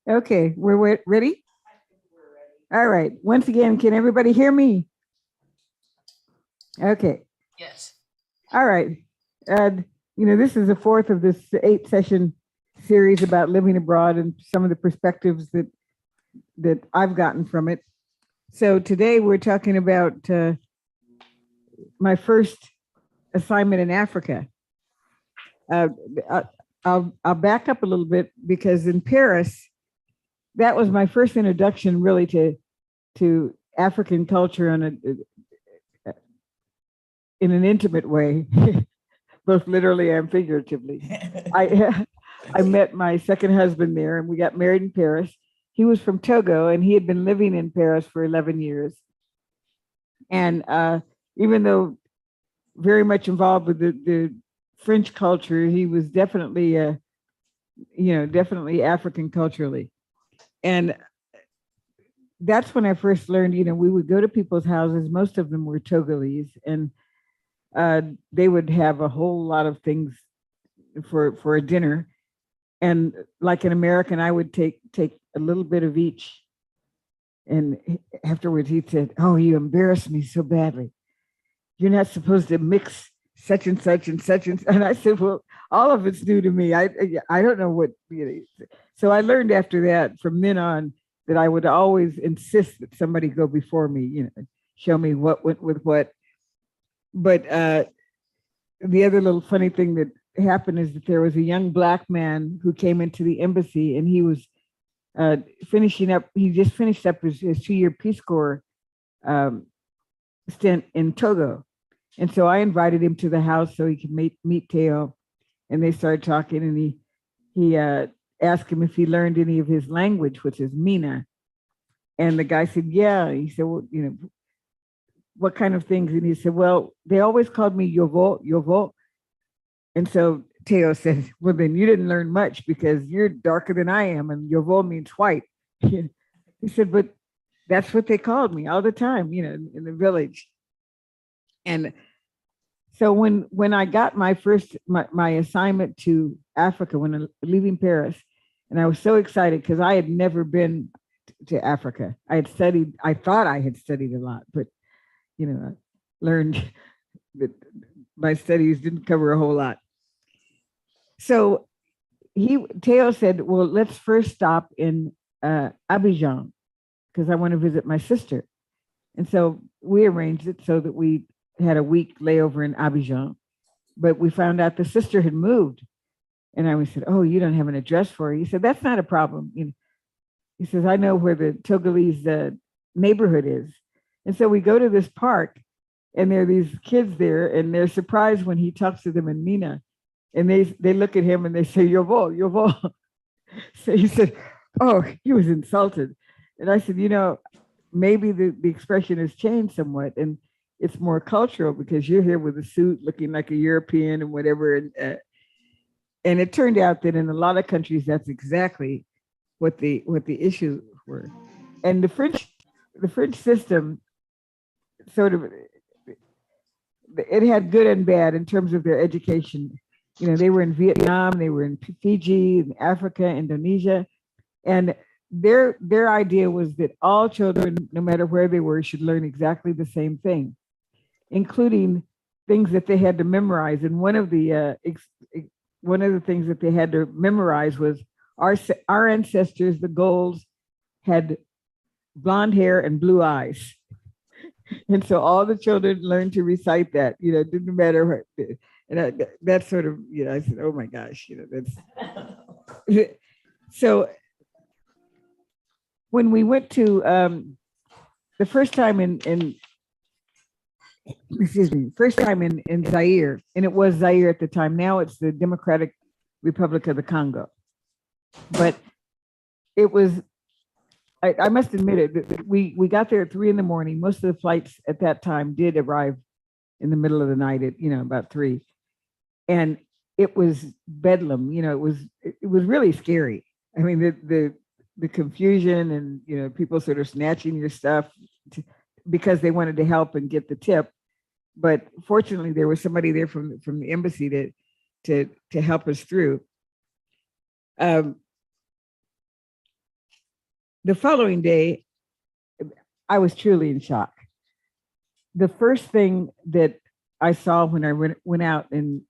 Okay, we're ready? All right. Once again, can everybody hear me? Okay. Yes. All right. This is the fourth of this 8 session series about living abroad and some of the perspectives that I've gotten from it. So today we're talking about my first assignment in Africa. Uh, I- I'll back up a little bit because in Paris, that was my first introduction really to African culture in an intimate way, both literally and figuratively. I I met my second husband there, and we got married in Paris. He was from Togo, and he had been living in Paris for 11 years. And even though very much involved with the French culture, he was definitely, definitely African culturally. And that's when I first learned, we would go to people's houses. Most of them were Togolese, and they would have a whole lot of things for a dinner. And like an American, I would take a little bit of each. And afterwards, he said, "Oh, you embarrassed me so badly. You're not supposed to mix such and such and such and." I said, "Well, all of it's new to me. I don't know what." So I learned after that, from then on, that I would always insist that somebody go before me, show me what went with what. But the other little funny thing that happened is that there was a young Black man who came into the embassy, and he was finishing up. He just finished up his 2-year Peace Corps um, stint in Togo, and so I invited him to the house so he could meet Teo, and they started talking. And he asked him if he learned any of his language, which is Mina, and the guy said, "Yeah." He said, "Well, what kind of things?" And he said, "Well, they always called me Yovo, Yovo." And so Teo said, "Well, then you didn't learn much because you're darker than I am, and Yovo means white." He said, "But that's what they called me all the time, in the village." And so when I got my assignment to Africa, when I'm leaving Paris, and I was so excited because I had never been to Africa. I thought I had studied a lot, but I learned that my studies didn't cover a whole lot. So Teo said, "Well, let's first stop in Abidjan because I want to visit my sister." And so we arranged it so that we had a week layover in Abidjan, but we found out the sister had moved. And I said, "Oh, you don't have an address for her?" He said, "That's not a problem." He says, "I know where the Togolese neighborhood is." And so we go to this park, and there are these kids there, and they're surprised when he talks to them in Mina. And they look at him and they say, "Yovo, Yovo." So he said, "Oh," he was insulted. And I said, maybe the expression has changed somewhat, and it's more cultural because you're here with a suit looking like a European and whatever. And it turned out that in a lot of countries, that's exactly what the issues were. And the French system sort of, it had good and bad in terms of their education. They were in Vietnam, they were in Fiji, in Africa, Indonesia, and their idea was that all children, no matter where they were, should learn exactly the same thing, including things that they had to memorize. And one of the things that they had to memorize was our ancestors, the Golds, had blonde hair and blue eyes. And so all the children learned to recite that. It didn't matter what. And that sort of, I said, "Oh my gosh, that's." So when we went to the first time in excuse me, first time in Zaire, and it was Zaire at the time. Now it's the Democratic Republic of the Congo. But it was, I must admit it, we got there at 3 in the morning. Most of the flights at that time did arrive in the middle of the night at, about 3. And it was bedlam, it was really scary. I mean, the confusion and, people sort of snatching your stuff because they wanted to help and get the tip. But fortunately, there was somebody there from the embassy to help us through. The following day, I was truly in shock. The first thing that I saw when I went out in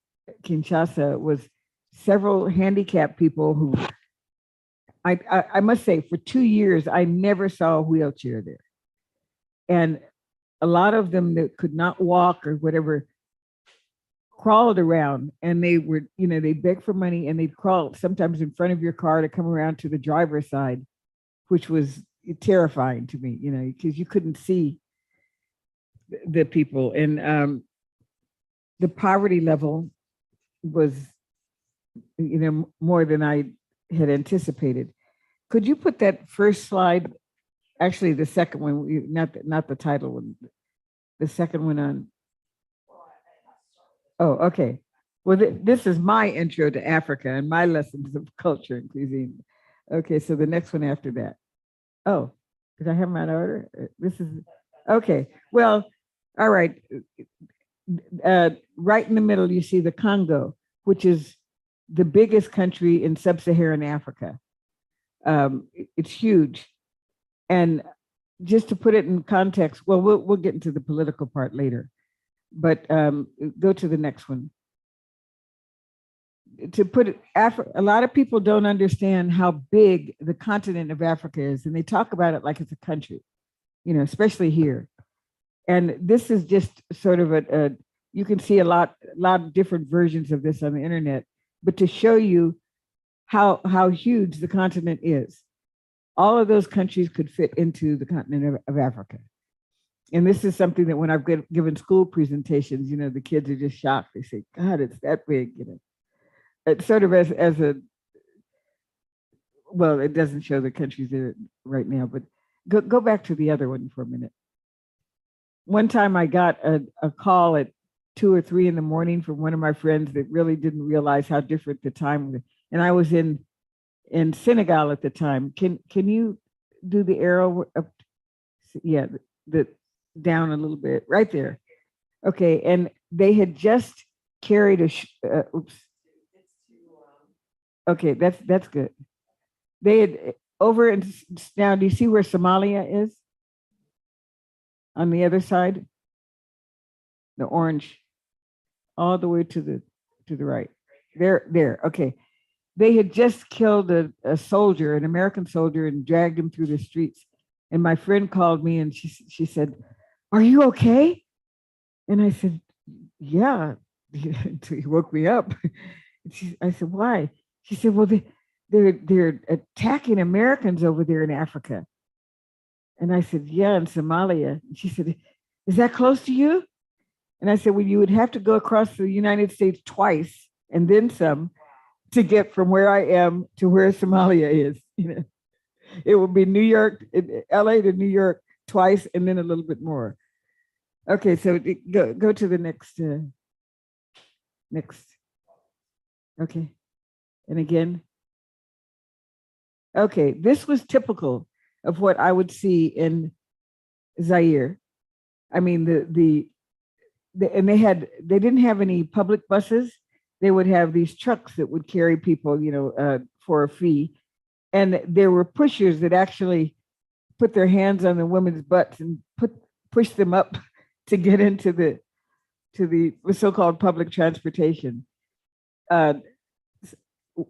Kinshasa was several handicapped people who I must say for 2 years, I never saw a wheelchair there. And a lot of them that could not walk or whatever crawled around, and they were, they begged for money, and they'd crawl sometimes in front of your car to come around to the driver's side, which was terrifying to me, because you couldn't see the people. And the poverty level was, more than I had anticipated. Could you put that first slide, actually the second one, not the title one, the second one on? Oh, okay. Well, this is my intro to Africa and my lessons of culture and cuisine. Okay, so the next one after that. Oh, did I have my order? This is, okay. Well, all right. Right in the middle, you see the Congo, which is the biggest country in sub-Saharan Africa. It's huge. And just to put it in context, well, we'll get into the political part later, but go to the next one. To put it, a lot of people don't understand how big the continent of Africa is, and they talk about it like it's a country, especially here. And this is just sort of you can see a lot of different versions of this on the internet, but to show you how huge the continent is. All of those countries could fit into the continent of Africa. And this is something that when I've given school presentations, the kids are just shocked. They say, God, it's that big, It's sort of as a, well, it doesn't show the countries there right now, but go back to the other one for a minute. One time I got a call at 2 or 3 in the morning from one of my friends that really didn't realize how different the time was. And I was in Senegal at the time. Can you do the arrow up? Yeah, the down a little bit, right there. Okay, and they had just carried oops. Okay, that's good. They had over and now. Do you see where Somalia is? On the other side, the orange, all the way to the right. There. Okay. They had just killed a soldier, an American soldier, and dragged him through the streets. And my friend called me and she said, "Are you okay?" And I said, "Yeah." So he woke me up. I said, "Why?" She said, "Well, they're attacking Americans over there in Africa." And I said, "Yeah, in Somalia." And she said, "Is that close to you?" And I said, "Well, you would have to go across the United States twice and then some to get from where I am to where Somalia is. It would be New York, LA to New York twice, and then a little bit more." Okay, so go to the next. Okay, and again. Okay, this was typical of what I would see in Zaire. I mean, and they didn't have any public buses. They would have these trucks that would carry people, for a fee. And there were pushers that actually put their hands on the women's butts and push them up to get into the so-called public transportation.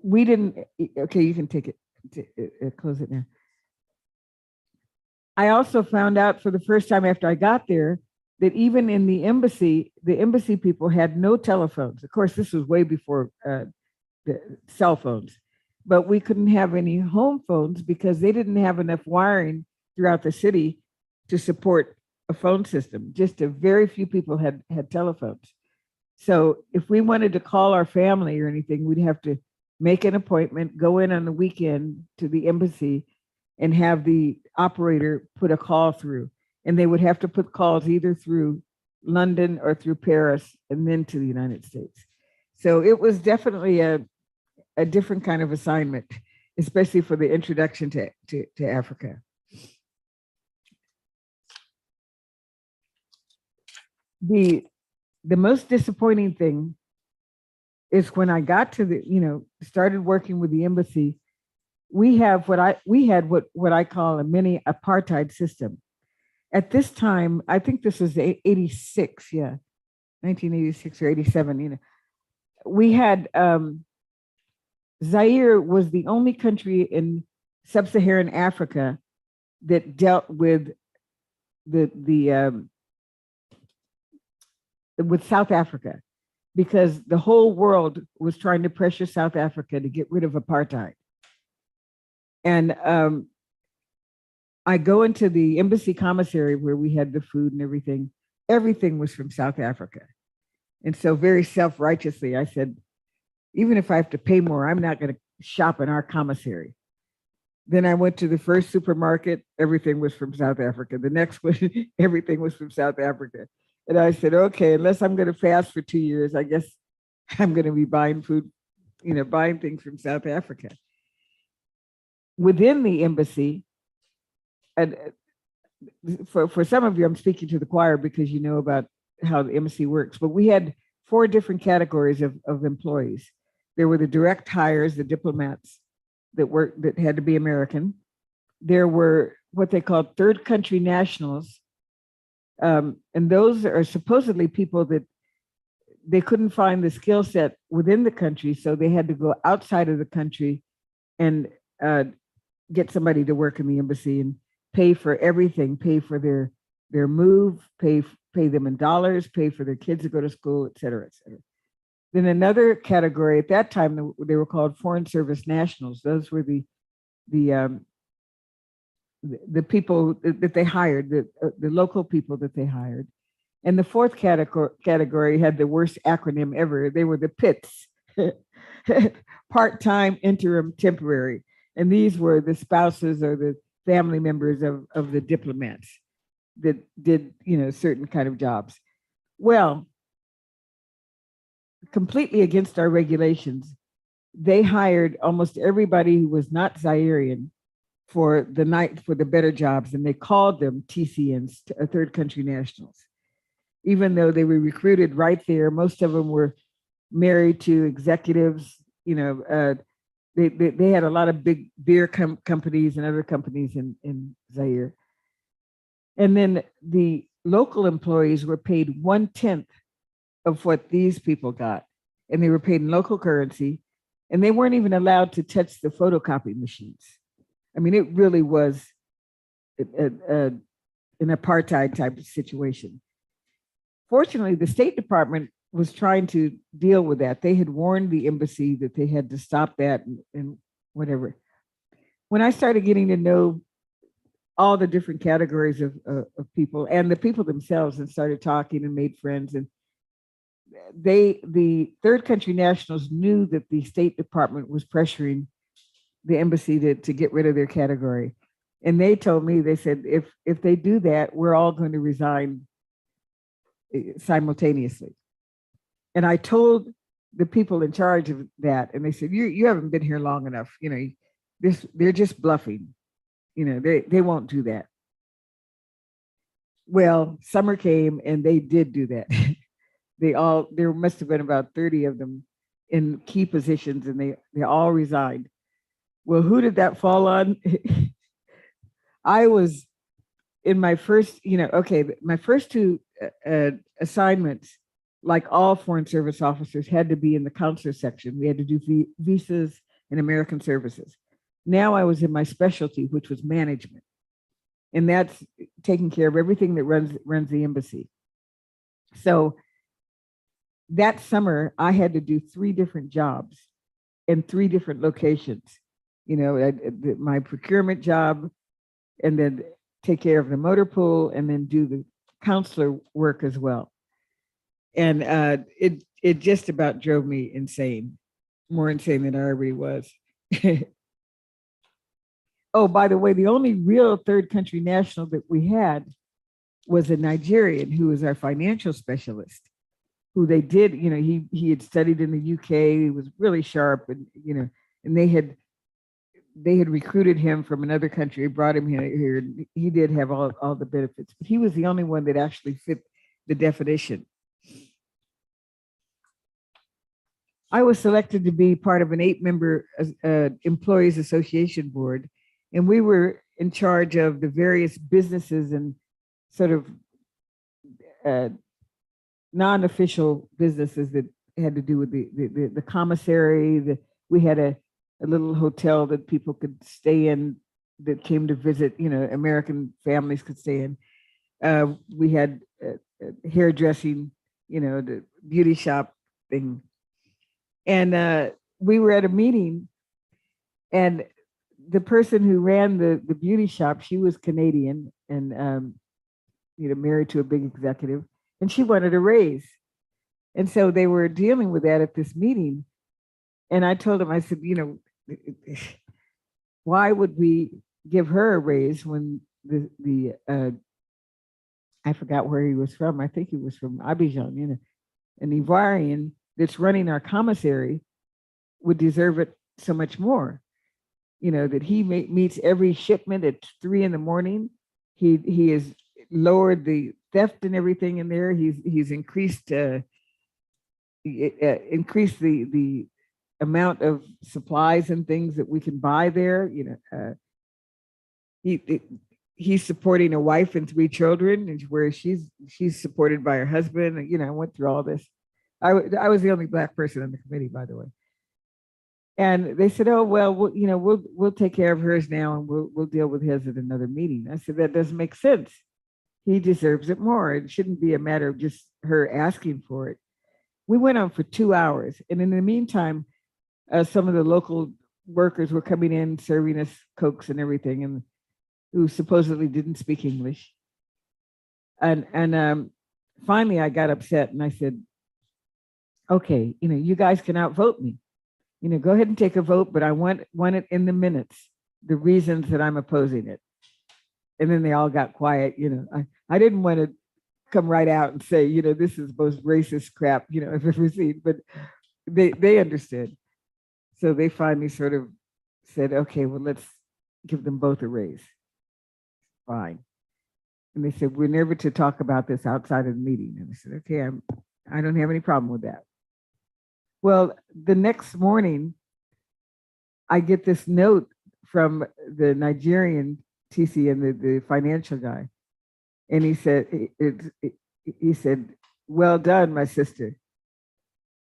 We didn't. Okay, you can take it. Close it now. I also found out for the first time after I got there that even in the embassy people had no telephones. Of course, this was way before the cell phones, but we couldn't have any home phones because they didn't have enough wiring throughout the city to support a phone system. Just a very few people had telephones. So if we wanted to call our family or anything, we'd have to make an appointment, go in on the weekend to the embassy and have the operator put a call through. And they would have to put calls either through London or through Paris and then to the United States. So it was definitely a different kind of assignment, especially for the introduction to Africa. The most disappointing thing is when I got to started working with the embassy, we have we had what I call a mini apartheid system. At this time, I think this was 86, yeah, 1986 or 87. We had Zaire was the only country in sub-Saharan Africa that dealt with the with South Africa, because the whole world was trying to pressure South Africa to get rid of apartheid. And I go into the embassy commissary where we had the food and everything. Everything was from South Africa. And so very self-righteously, I said, even if I have to pay more, I'm not going to shop in our commissary. Then I went to the first supermarket. Everything was from South Africa. The next one, everything was from South Africa. And I said, okay, unless I'm going to fast for 2 years, I guess I'm going to be buying food, buying things from South Africa. Within the embassy, and for some of you, I'm speaking to the choir because you know about how the embassy works, but we had 4 different categories of employees. There were the direct hires, the diplomats that had to be American. There were what they called third country nationals. And those are supposedly people that they couldn't find the skill set within the country, so they had to go outside of the country and get somebody to work in the embassy and pay for everything, pay for their move, pay them in dollars, pay for their kids to go to school, et cetera, et cetera. Then another category, at that time, they were called Foreign Service Nationals. Those were the people that they hired, the local people that they hired. And the fourth category had the worst acronym ever. They were the PITS, part-time, interim, temporary. And these were the spouses or the family members of the diplomats that did, certain kind of jobs. Well, completely against our regulations, they hired almost everybody who was not Zairean for the better jobs, and they called them TCNs, third country nationals. Even though they were recruited right there, most of them were married to executives. They had a lot of big beer companies and other companies in Zaire. And then the local employees were paid 1/10 of what these people got, and they were paid in local currency, and they weren't even allowed to touch the photocopy machines. I mean, it really was an apartheid type of situation. Fortunately, the State Department was trying to deal with that. They had warned the embassy that they had to stop that and whatever. When I started getting to know all the different categories of people and the people themselves, and started talking and made friends, and the third country nationals knew that the State Department was pressuring the embassy to get rid of their category. And they told me, they said, if they do that, we're all going to resign simultaneously. And I told the people in charge of that, and they said, you haven't been here long enough. They're just bluffing. They won't do that. Well, summer came and they did do that. There must have been about 30 of them in key positions, and they all resigned. Well, who did that fall on? I was in my first, my first 2 assignments, like all Foreign Service officers, had to be in the consular section. We had to do visas and American services. Now I was in my specialty, which was management. And that's taking care of everything that runs the embassy. So that summer, I had to do 3 different jobs in 3 different locations. My procurement job, and then take care of the motor pool, and then do the counselor work as well. And it just about drove me insane, more insane than I already was. Oh, by the way, the only real third country national that we had was a Nigerian who was our financial specialist, who they did, he had studied in the UK. He was really sharp, and and they had recruited him from another country, brought him here. And he did have all the benefits, but he was the only one that actually fit the definition. I was selected to be part of an 8-member employees association board, and we were in charge of the various businesses and sort of uh, non-official businesses that had to do with the commissary. We had a little hotel that people could stay in that came to visit, American families could stay in. We had hairdressing, the beauty shop thing. And we were at a meeting, and the person who ran the beauty shop, she was Canadian and, married to a big executive, and she wanted a raise. And so they were dealing with that at this meeting. And I told him, I said, why would we give her a raise when I forgot where he was from. I think he was from Abidjan, an Ivorian that's running our commissary would deserve it so much more. That he meets every shipment at 3 a.m. He has lowered the theft and everything in there. He's increased the amount of supplies and things that we can buy there. He's supporting a wife and 3 children, and where she's supported by her husband. I went through all this. I was the only Black person on the committee, by the way. And they said, "Oh well, we'll take care of hers now, and we'll deal with his at another meeting." I said, "That doesn't make sense. He deserves it more. It shouldn't be a matter of just her asking for it." We went on for 2 hours, and in the meantime, some of the local workers were coming in serving us Cokes and everything, and who supposedly didn't speak English. And finally, I got upset and I said, "Okay, you guys can outvote me. Go ahead and take a vote, but I want it in the minutes, the reasons that I'm opposing it." And then they all got quiet. I didn't want to come right out and say, this is the most racist crap, I've ever seen, but they understood. So they finally sort of said, "Okay, well, let's give them both a raise." Fine. And they said, "We're never to talk about this outside of the meeting." And I said, "Okay, I don't have any problem with that." Well, the next morning, I get this note from the Nigerian TC and the financial guy. And he said, "Well done, my sister."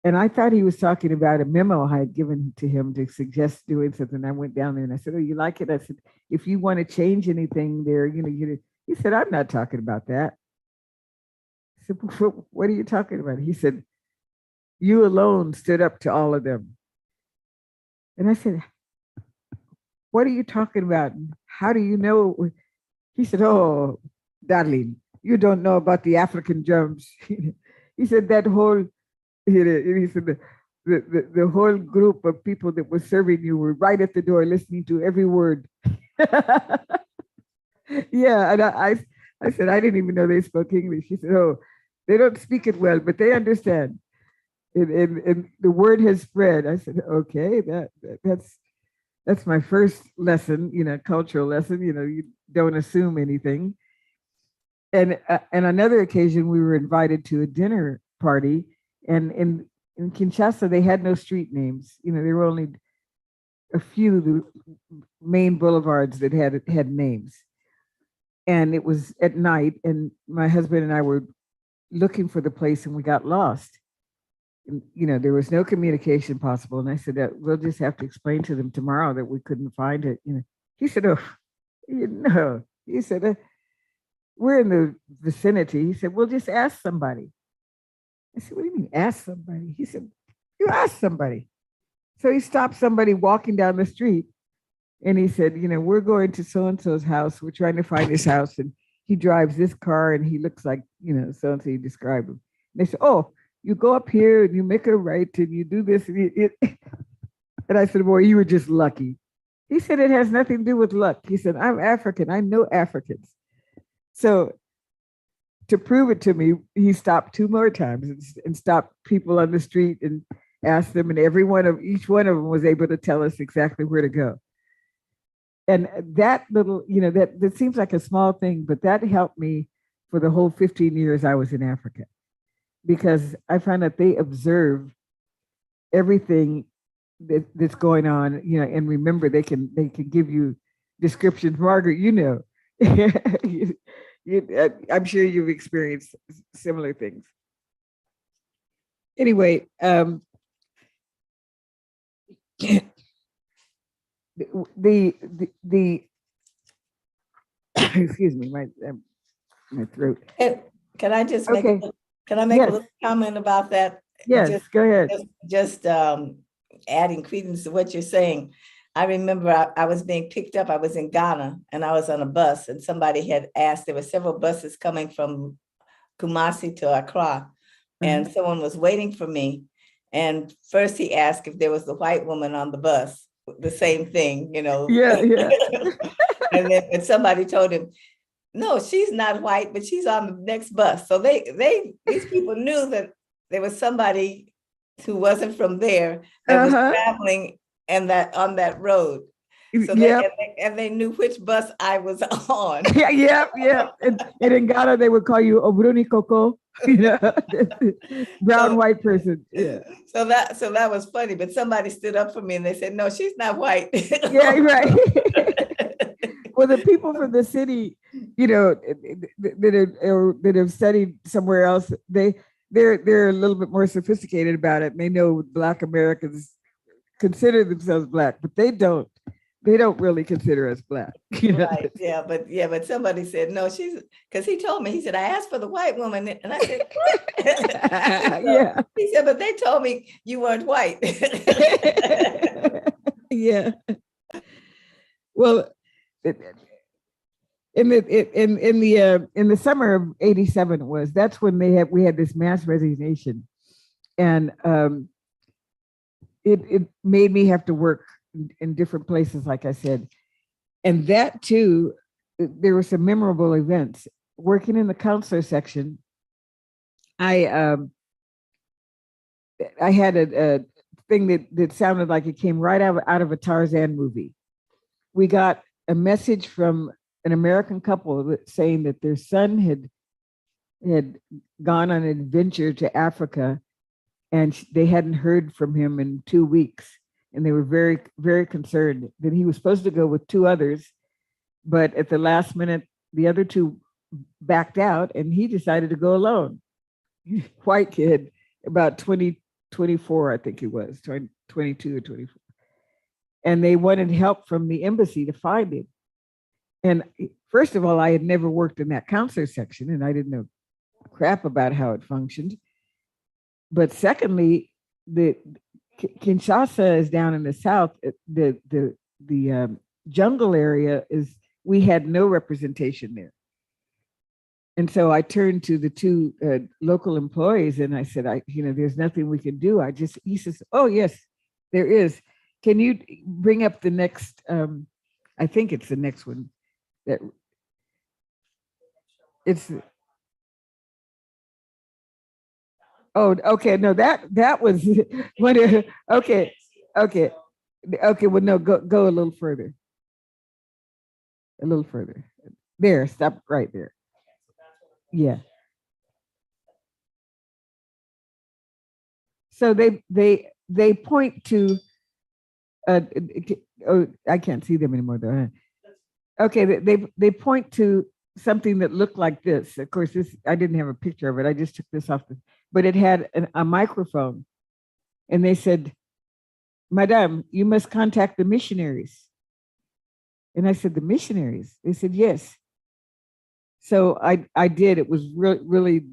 And I thought he was talking about a memo I had given to him to suggest doing something. I went down there and I said, "Oh, you like it?" I said, "If you want to change anything there, he said, "I'm not talking about that." I said, "What are you talking about?" He said, "You alone stood up to all of them." And I said, "What are you talking about? How do you know?" He said, "Oh, darling, you don't know about the African drums." He said, "That whole," he said, the whole group of people that were serving you were right at the door listening to every word." Yeah, and I said, "I didn't even know they spoke English." He said, "Oh, they don't speak it well, but they understand. And the word has spread." I said, "Okay, that's my first lesson, cultural lesson. You don't assume anything." And another occasion, we were invited to a dinner party, and in Kinshasa, they had no street names. There were only a few the main boulevards that had names. And it was at night, and my husband and I were looking for the place, and we got lost. And, there was no communication possible. And I said, "We'll just have to explain to them tomorrow that we couldn't find it." He said, "Oh, no." He said, "We're in the vicinity." He said, "We'll just ask somebody." I said, "What do you mean ask somebody?" He said, "You ask somebody." So he stopped somebody walking down the street, and he said, "We're going to so-and-so's house. We're trying to find his house. And he drives this car and he looks like, so-and-so." He described him. And they said, "Oh, you go up here and you make a right and you do this." And I said, "Boy, you were just lucky." He said, "It has nothing to do with luck." He said, "I'm African. I know Africans." So to prove it to me, he stopped 2 more times and stopped people on the street and asked them, and each one of them was able to tell us exactly where to go. And that little, that seems like a small thing, but that helped me for the whole 15 years I was in Africa, because I found that they observe everything that's going on, and remember they can give you descriptions. Margaret, I'm sure you've experienced similar things. Anyway, the excuse me, my throat. Can I just Okay. can I make Yes. a little comment about that? Yes, go ahead. Just adding credence to what you're saying. I remember I was being picked up. I was in Ghana and I was on a bus, and somebody had asked, there were several buses coming from Kumasi to Accra, and someone was waiting for me. And first he asked if there was the white woman on the bus, the same thing, Yeah. And then somebody told him, no, she's not white, but she's on the next bus. So these people knew that there was somebody who wasn't from there that was traveling and that on that road. So they knew which bus I was on. Yeah. And in Ghana, they would call you Obruni Coco, brown white person. Yeah. So that was funny. But somebody stood up for me and they said, no, she's not white. Yeah, right. Well, the people from the city, that have studied somewhere else, they're a little bit more sophisticated about it. And they know Black Americans consider themselves Black, but they don't really consider us Black. Right. Yeah, but somebody said, no, because he told me, he said, I asked for the white woman. And I said, what? Yeah. He said, but they told me you weren't white. Yeah. Well, in the summer of '87 that's when we had this mass resignation, and it made me have to work in different places, like I said, and that too, there were some memorable events. Working in the counselor section, I had a thing that sounded like it came right out of a Tarzan movie. We got a message from an American couple saying that their son had gone on an adventure to Africa, and they hadn't heard from him in 2 weeks, and they were very, very concerned that he was supposed to go with 2 others, but at the last minute, the other 2 backed out, and he decided to go alone. White kid, about 24, I think he was, 22 or 24. And they wanted help from the embassy to find him. And first of all, I had never worked in that counselor section, and I didn't know crap about how it functioned. But secondly, the Kinshasa is down in the south. The jungle area we had no representation there. And so I turned to the 2 local employees and I said, there's nothing we can do. He says, oh yes, there is. Can you bring up the next, I think it's the next one. Okay. No, that was okay. Well, no, go a little further. There, stop right there. Yeah. So they point to I can't see them anymore though. Okay, they point to something that looked like this. Of course, I didn't have a picture of it. I just took this off but it had a microphone, and they said, "Madame, you must contact the missionaries." And I said, "The missionaries?" They said, "Yes." So I did. It was really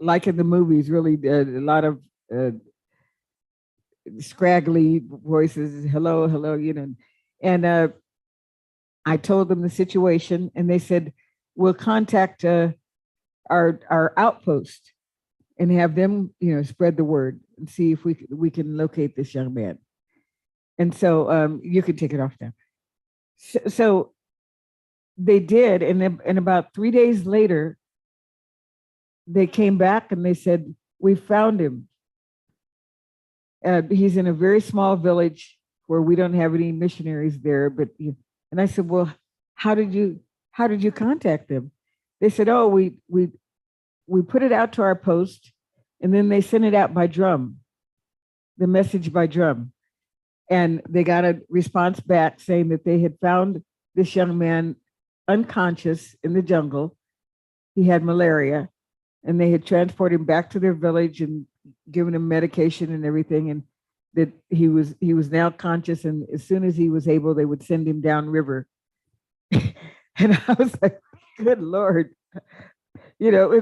like in the movies. Really, a lot of scraggly voices. Hello, and I told them the situation, and they said, "We'll contact our outpost and have them, spread the word and see if we can locate this young man." And so you can take it off now. So they did, and then about 3 days later, they came back and they said, "We found him. He's in a very small village where we don't have any missionaries there, but." And I said, "Well, how did you contact them?" They said, "Oh, we put it out to our post, and then they sent it out by drum." the message by drum. And they got a response back saying that they had found this young man unconscious in the jungle. He had malaria, and they had transported him back to their village and given him medication and everything. And that he was now conscious. And as soon as he was able, they would send him downriver. And I was like, good Lord. You know,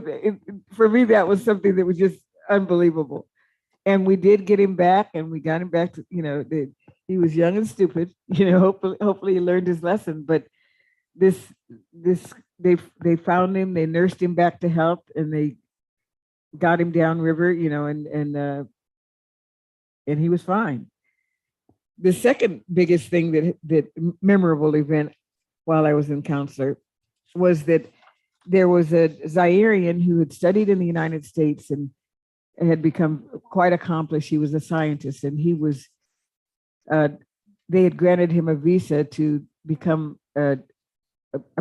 for me, that was something that was just unbelievable. And we did get him back, and we got him back to, you know, he was young and stupid, you know, hopefully he learned his lesson. But they found him, they nursed him back to health, and they got him downriver, you know, and he was fine. The second biggest thing that memorable event while I was in counselor was that there was a Zairian who had studied in the United States and had become quite accomplished. He was a scientist, and he was, they had granted him a visa to become a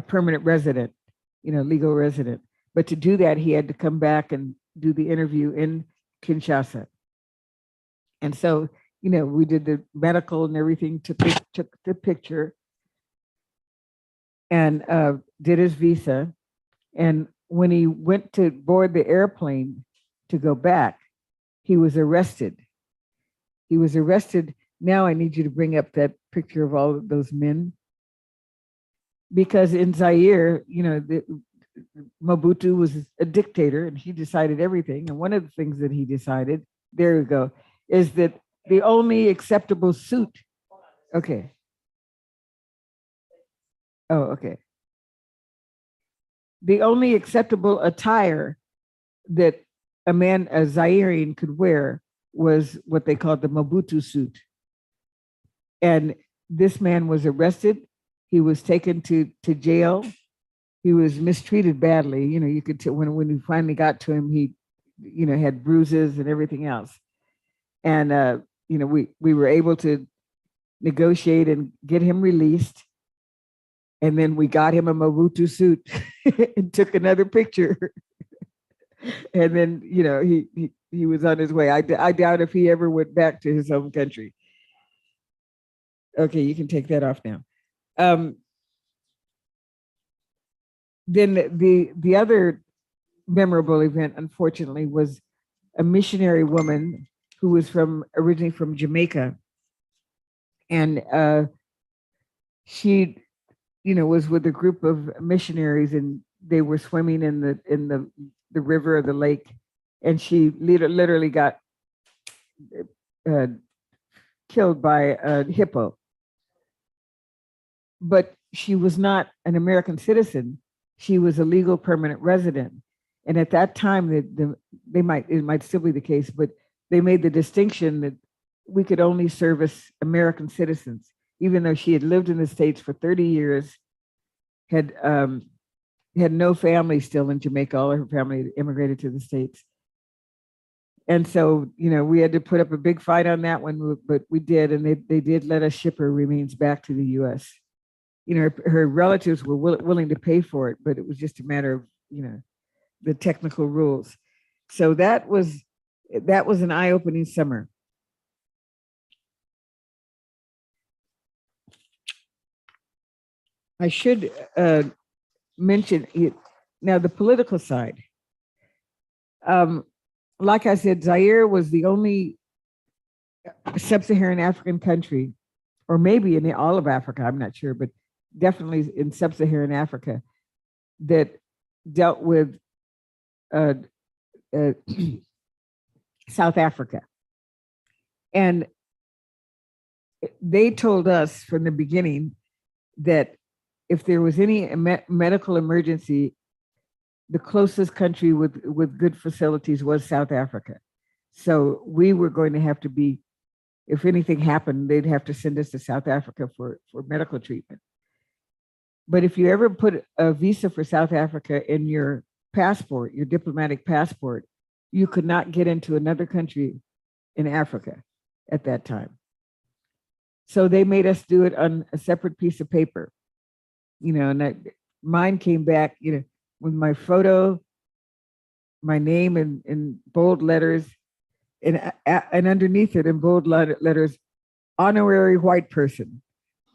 permanent resident, you know, legal resident. But to do that, he had to come back and do the interview in Kinshasa. And so, you know, we did the medical and everything, took the picture, and did his visa. And when he went to board the airplane to go back, he was arrested. He was arrested. Now I need you to bring up that picture of all of those men. Because in Zaire, you know, Mobutu was a dictator, and he decided everything. And one of the things that he decided, there we go, is that the only acceptable suit, okay. Oh, okay. The only acceptable attire that a Zairean could wear was what they called the Mobutu suit. And this man was arrested. He was taken to jail. He was mistreated badly. You know, you could tell when we finally got to him, he, you know, had bruises and everything else. And, you know, we were able to negotiate and get him released. And then we got him a Mobutu suit and took another picture. And then, you know, he was on his way. I doubt if he ever went back to his home country. Okay, you can take that off now. Then the other memorable event, unfortunately, was a missionary woman who was originally from Jamaica. And she, you know, was with a group of missionaries, and they were swimming in the river or the lake, and she literally got killed by a hippo. But she was not an American citizen. She was a legal permanent resident. And at that time, it might still be the case, but they made the distinction that we could only service American citizens, even though she had lived in the States for 30 years, had no family still in Jamaica. All of her family had immigrated to the States. And so, you know, we had to put up a big fight on that one, but we did, and they did let us ship her remains back to the US. You know, her relatives were willing to pay for it, but it was just a matter of, you know, the technical rules. So that was an eye-opening summer. I should mention it. Now, the political side. Like I said, Zaire was the only sub-Saharan African country, or maybe in all of Africa, I'm not sure, but definitely in sub-Saharan Africa, that dealt with South Africa. And they told us from the beginning that if there was any medical emergency, the closest country with good facilities was South Africa. So we were going to have to be, if anything happened, they'd have to send us to South Africa for medical treatment. But if you ever put a visa for South Africa in your passport, your diplomatic passport, you could not get into another country in Africa at that time. So they made us do it on a separate piece of paper, you know, and mine came back, you know, with my photo, my name in bold letters, and underneath it in bold letters, honorary white person.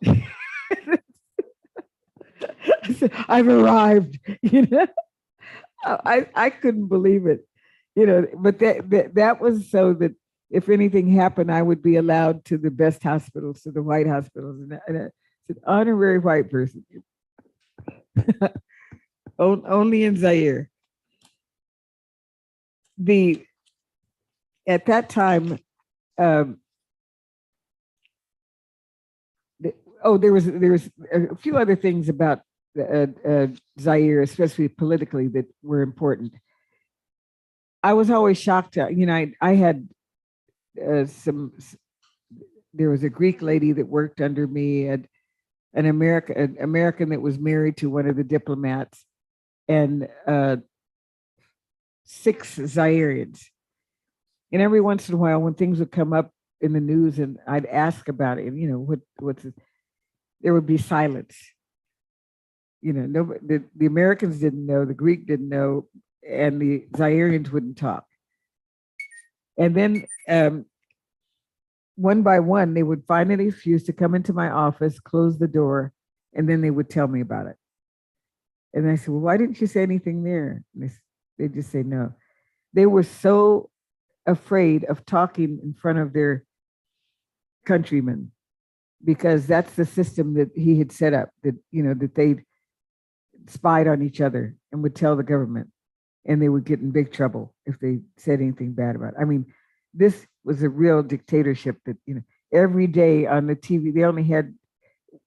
I said, I've arrived. I couldn't believe it, but that was so that if anything happened, I would be allowed to the best hospitals, to the white hospitals. And I said, honorary white person. Only in Zaire. At that time, there was a few other things about Zaire, especially politically, that were important. I was always shocked. I had there was a Greek lady that worked under me, and an American that was married to one of the diplomats, and 6 Zairians. And every once in a while, when things would come up in the news, and I'd ask about it, and what's this? There would be silence. Nobody, the Americans didn't know, the Greek didn't know, and the Zairians wouldn't talk. And then one by one, they would find an excuse to come into my office, close the door, and then they would tell me about it. And I said, well, why didn't you say anything there? And they just say no. They were so afraid of talking in front of their countrymen, because that's the system that he had set up, that they spied on each other and would tell the government, and they would get in big trouble if they said anything bad about it. I mean, this was a real dictatorship that, every day on the TV, they only had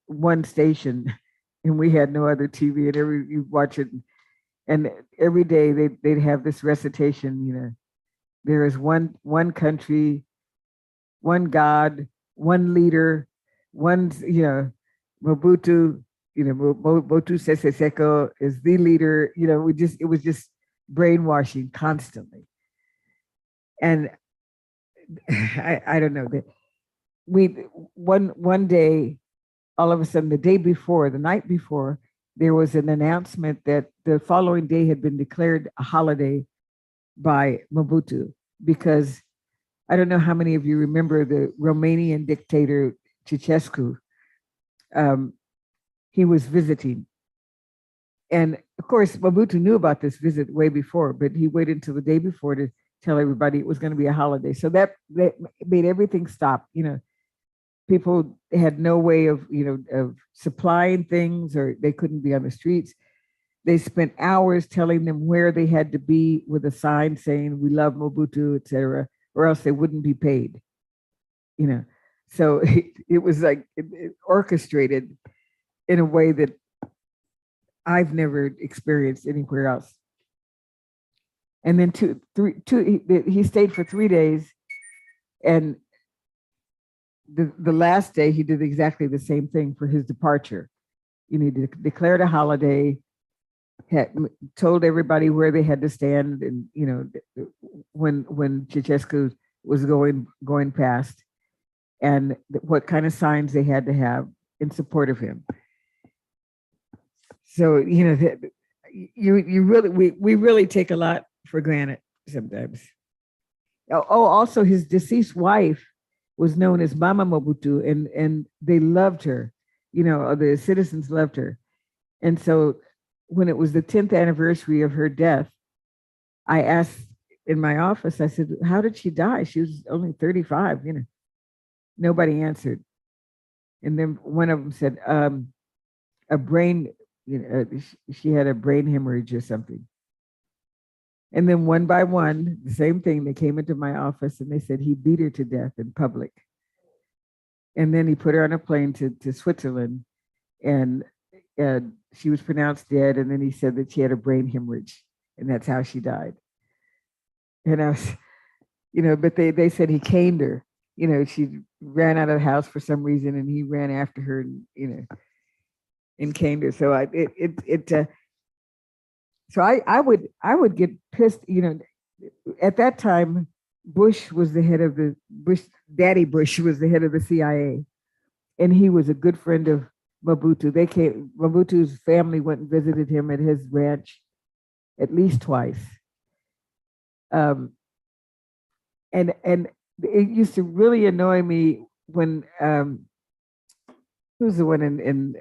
one station and we had no other TV, and you watch it. And every day they'd have this recitation, there is one country, one God, one leader, one, Mobutu, Mobutu Sese is the leader. It was just brainwashing constantly. And I don't know that one day, all of a sudden, the night before, there was an announcement that the following day had been declared a holiday by Mobutu, because I don't know how many of you remember the Romanian dictator Ceausescu. He was visiting. And of course, Mobutu knew about this visit way before, but he waited until the day before to tell everybody it was going to be a holiday. So that made everything stop. People had no way of supplying things, or they couldn't be on the streets. They spent hours telling them where they had to be with a sign saying, "We love Mobutu," etc., or else they wouldn't be paid. So it was like orchestrated in a way that I've never experienced anywhere else. And then he stayed for 3 days, and the last day he did exactly the same thing for his departure. He declared a holiday, had told everybody where they had to stand, and when Ceausescu was going past, and what kind of signs they had to have in support of him. So we really take a lot for granted sometimes. Oh, also his deceased wife was known as Mama Mobutu, and they loved her. The citizens loved her. And so when it was the 10th anniversary of her death, I asked in my office, I said, how did she die? She was only 35, Nobody answered. And then one of them said, a brain, she had a brain hemorrhage or something. And then one by one, the same thing, they came into my office and they said he beat her to death in public. And then he put her on a plane to Switzerland, and she was pronounced dead. And then he said that she had a brain hemorrhage, and that's how she died. And I was, but they said he caned her. She ran out of the house for some reason, and he ran after her, and caned her. So I would get pissed. At that time, Daddy Bush was the head of the CIA, and he was a good friend of Mobutu. Mobutu's family went and visited him at his ranch at least twice. And it used to really annoy me when who's the one in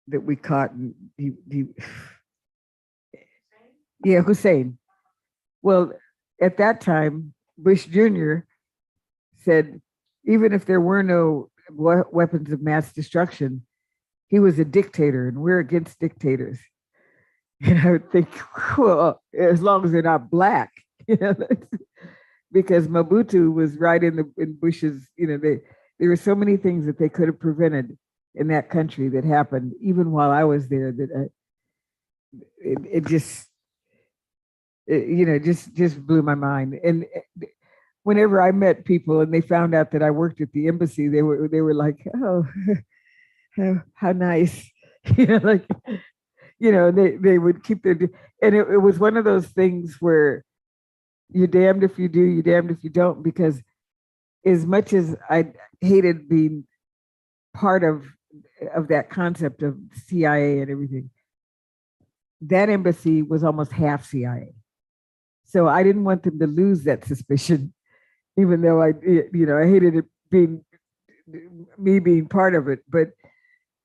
that we caught, and yeah, Hussein. Well, at that time, Bush Jr. said even if there were no weapons of mass destruction, he was a dictator, and we're against dictators. And I would think, well, as long as they're not black, you know, because Mobutu was right in Bush's, you know, there were so many things that they could have prevented in that country that happened even while I was there, that it just, you know, just blew my mind. And whenever I met people and they found out that I worked at the embassy, they were like, oh, how nice, you know, like, you know, they would keep their, and it was one of those things where you're damned if you do, you're damned if you don't, because as much as I hated being part of that concept of CIA and everything, that embassy was almost half CIA. So I didn't want them to lose that suspicion, even though I hated it being me being part of it. But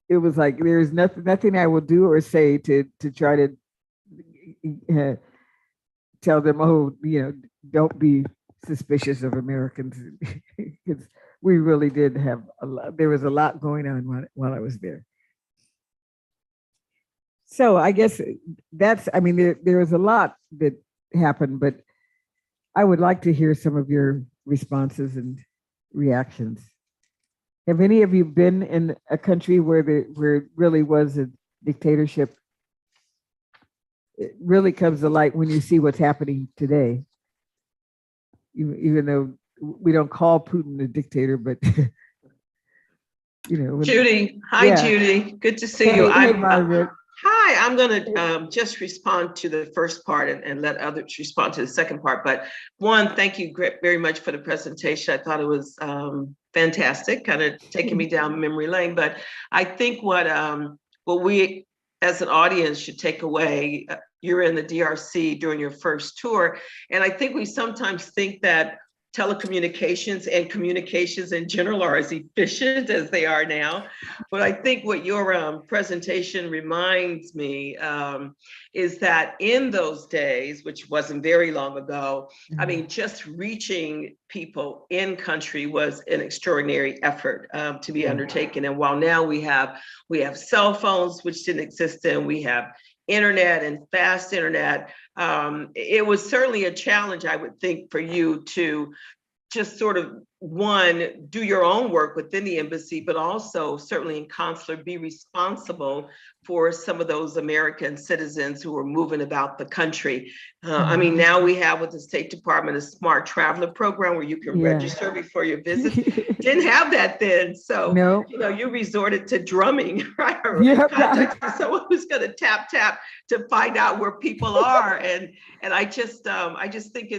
it was like, there's nothing I will do or say to try to tell them, oh, you know, don't be suspicious of Americans, because we really did have a lot. There was a lot going on while I was there. So I guess I mean, there was a lot that happened, but I would like to hear some of your responses and reactions. Have any of you been in a country where it really was a dictatorship? It really comes to light when you see what's happening today. Even though we don't call Putin a dictator, but you know. Judy, hi, yeah. Judy, good to see you. Hey, Margaret. Hi, I'm going to just respond to the first part and let others respond to the second part. But one, thank you very much for the presentation. I thought it was fantastic, kind of taking me down memory lane. But I think what we as an audience should take away, you're in the DRC during your first tour. And I think we sometimes think that telecommunications and communications in general are as efficient as they are now. But I think what your presentation reminds me is that in those days, which wasn't very long ago, I mean, just reaching people in country was an extraordinary effort to be undertaken. And while now we have cell phones, which didn't exist then, we have internet and fast internet. It was certainly a challenge, I would think, for you to just sort of, one, do your own work within the embassy, but also certainly in consular, be responsible for some of those American citizens who were moving about the country. I mean, now we have with the State Department a smart traveler program where you can register before your visit. Didn't have that then. So, you know, you resorted to drumming, right? Or contacting someone who's going to tap to find out where people are. And I just think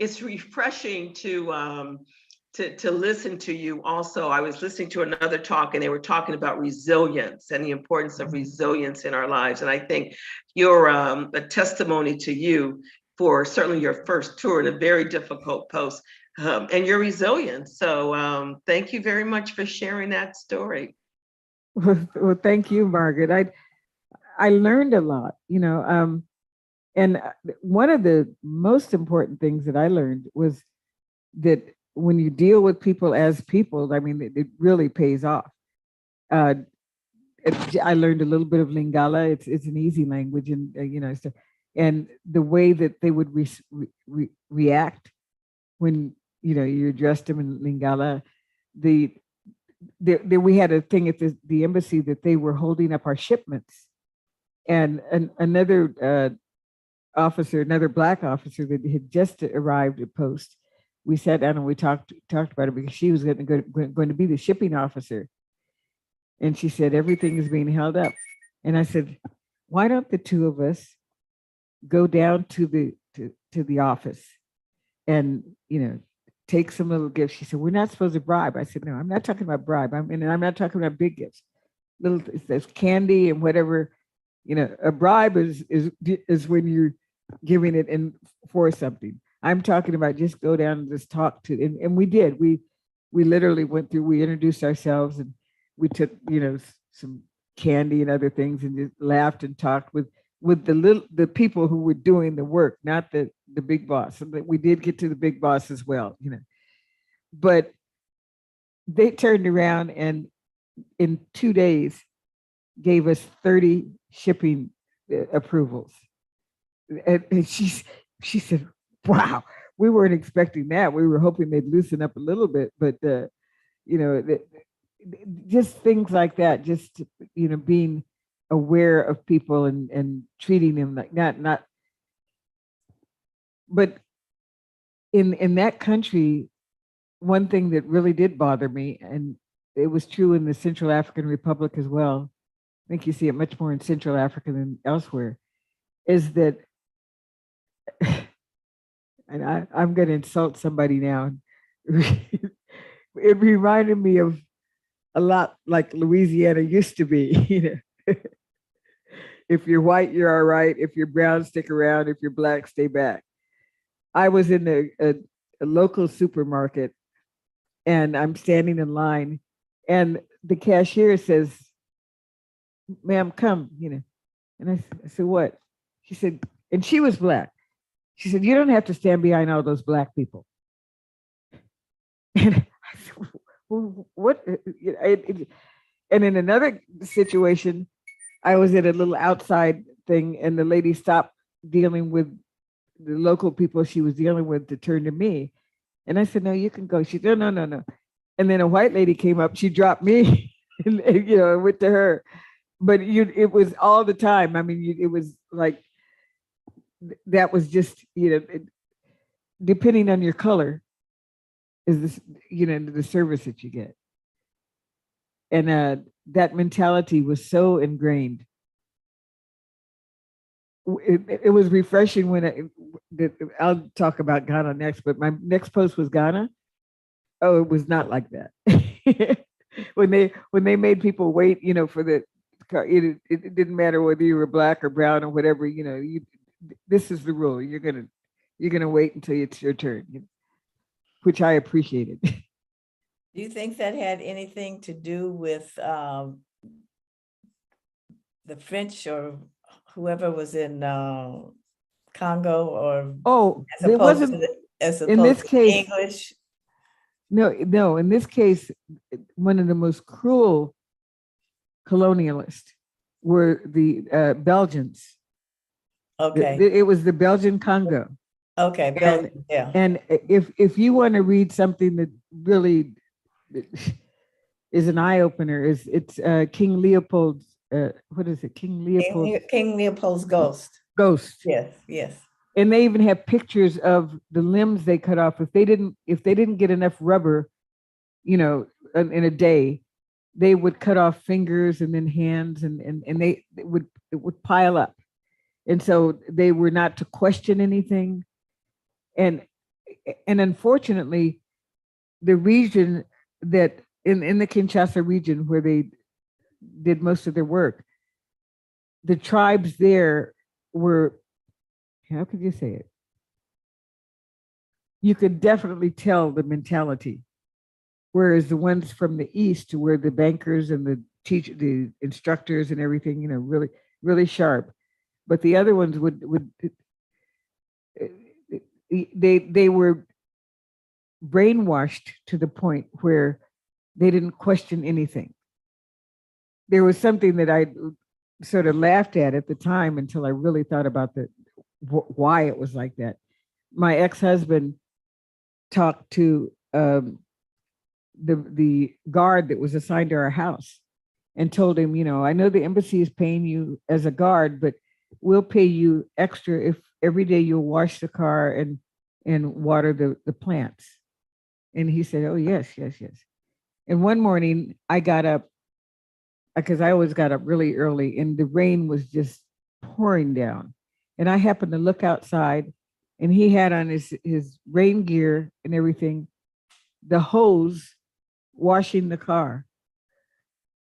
it's refreshing to listen to you. Also, I was listening to another talk and they were talking about resilience and the importance of resilience in our lives. And I think you're a testimony to you for certainly your first tour in a very difficult post and your resilience. So thank you very much for sharing that story. Well, thank you, Margaret. I learned a lot, you know, and one of the most important things that I learned was that when you deal with people as people, I mean, it really pays off. I learned a little bit of Lingala. It's an easy language, and you know, and the way that they would react when you know you addressed them in Lingala. We had a thing at the embassy that they were holding up our shipments, and another Black officer that had just arrived at post. We sat down and we talked about it because she was going to be the shipping officer. And she said, everything is being held up. And I said, why don't the two of us go down to the office and, you know, take some little gifts? She said, we're not supposed to bribe. I said, no, I'm not talking about bribe. I'm not talking about big gifts. There's candy and whatever, You know, a bribe is when you're giving it in for something. I'm talking about just go down and just talk to, and we did. We literally went through. We introduced ourselves and we took, you know, some candy and other things and just laughed and talked with the people who were doing the work, not the big boss. And we did get to the big boss as well, you know. But they turned around and in 2 days gave us 30 shipping approvals. And she said, wow, we weren't expecting that. We were hoping they'd loosen up a little bit, but you know, just things like that, just, you know, being aware of people and treating them like not, but in that country, one thing that really did bother me, and it was true in the Central African Republic as well, I think you see it much more in Central Africa than elsewhere, is that, and I'm going to insult somebody now. It reminded me of a lot like Louisiana used to be. You know, if you're white, you're all right. If you're brown, stick around. If you're black, stay back. I was in a local supermarket, and I'm standing in line, and the cashier says, "Ma'am, come," you know. And I said, "What?" She said, and she was black. She said, "You don't have to stand behind all those black people." And I said, well, what? And in another situation, I was at a little outside thing, and the lady stopped dealing with the local people she was dealing with to turn to me. And I said, "No, you can go." She said, "No, no, no, no." And then a white lady came up, she dropped me and you know, went to her. But it was all the time. I mean, it was like, that was just, you know, depending on your color is this, you know, the service that you get. And that mentality was so ingrained. It was refreshing when I'll talk about Ghana next, but my next post was Ghana. Oh, it was not like that. when they made people wait, you know, for the car, it didn't matter whether you were black or brown or whatever, you know, this is the rule. You're gonna wait until it's your turn, you know, which I appreciated. Do you think that had anything to do with the French or whoever was in Congo, or Oh, as it opposed wasn't to as in opposed this to case. English? No, in this case, one of the most cruel colonialists were the Belgians. Okay, It was the Belgian Congo. okay, Belgium, yeah. And if you want to read something that really is an eye opener, it's King Leopold's what is it? King Leopold's King Leopold's ghost. ghost. Yes, yes. And they even have pictures of the limbs they cut off. If they didn't get enough rubber, you know, in a day, they would cut off fingers and then hands, and it would pile up. And so they were not to question anything. And unfortunately, the region that in the Kinshasa region where they did most of their work, the tribes there were, how could you say it? You could definitely tell the mentality. Whereas the ones from the East, where the bankers and the instructors and everything, you know, really, really sharp. But the other ones would they were brainwashed to the point where they didn't question anything. There was something that I sort of laughed at the time until I really thought about why it was like that. My ex-husband talked to the guard that was assigned to our house and told him, you know, "I know the embassy is paying you as a guard, but we'll pay you extra if every day you'll wash the car and water the plants." And he said, "Oh, yes, yes, yes." And one morning I got up, because I always got up really early, and the rain was just pouring down. And I happened to look outside, and he had on his rain gear and everything, the hose washing the car.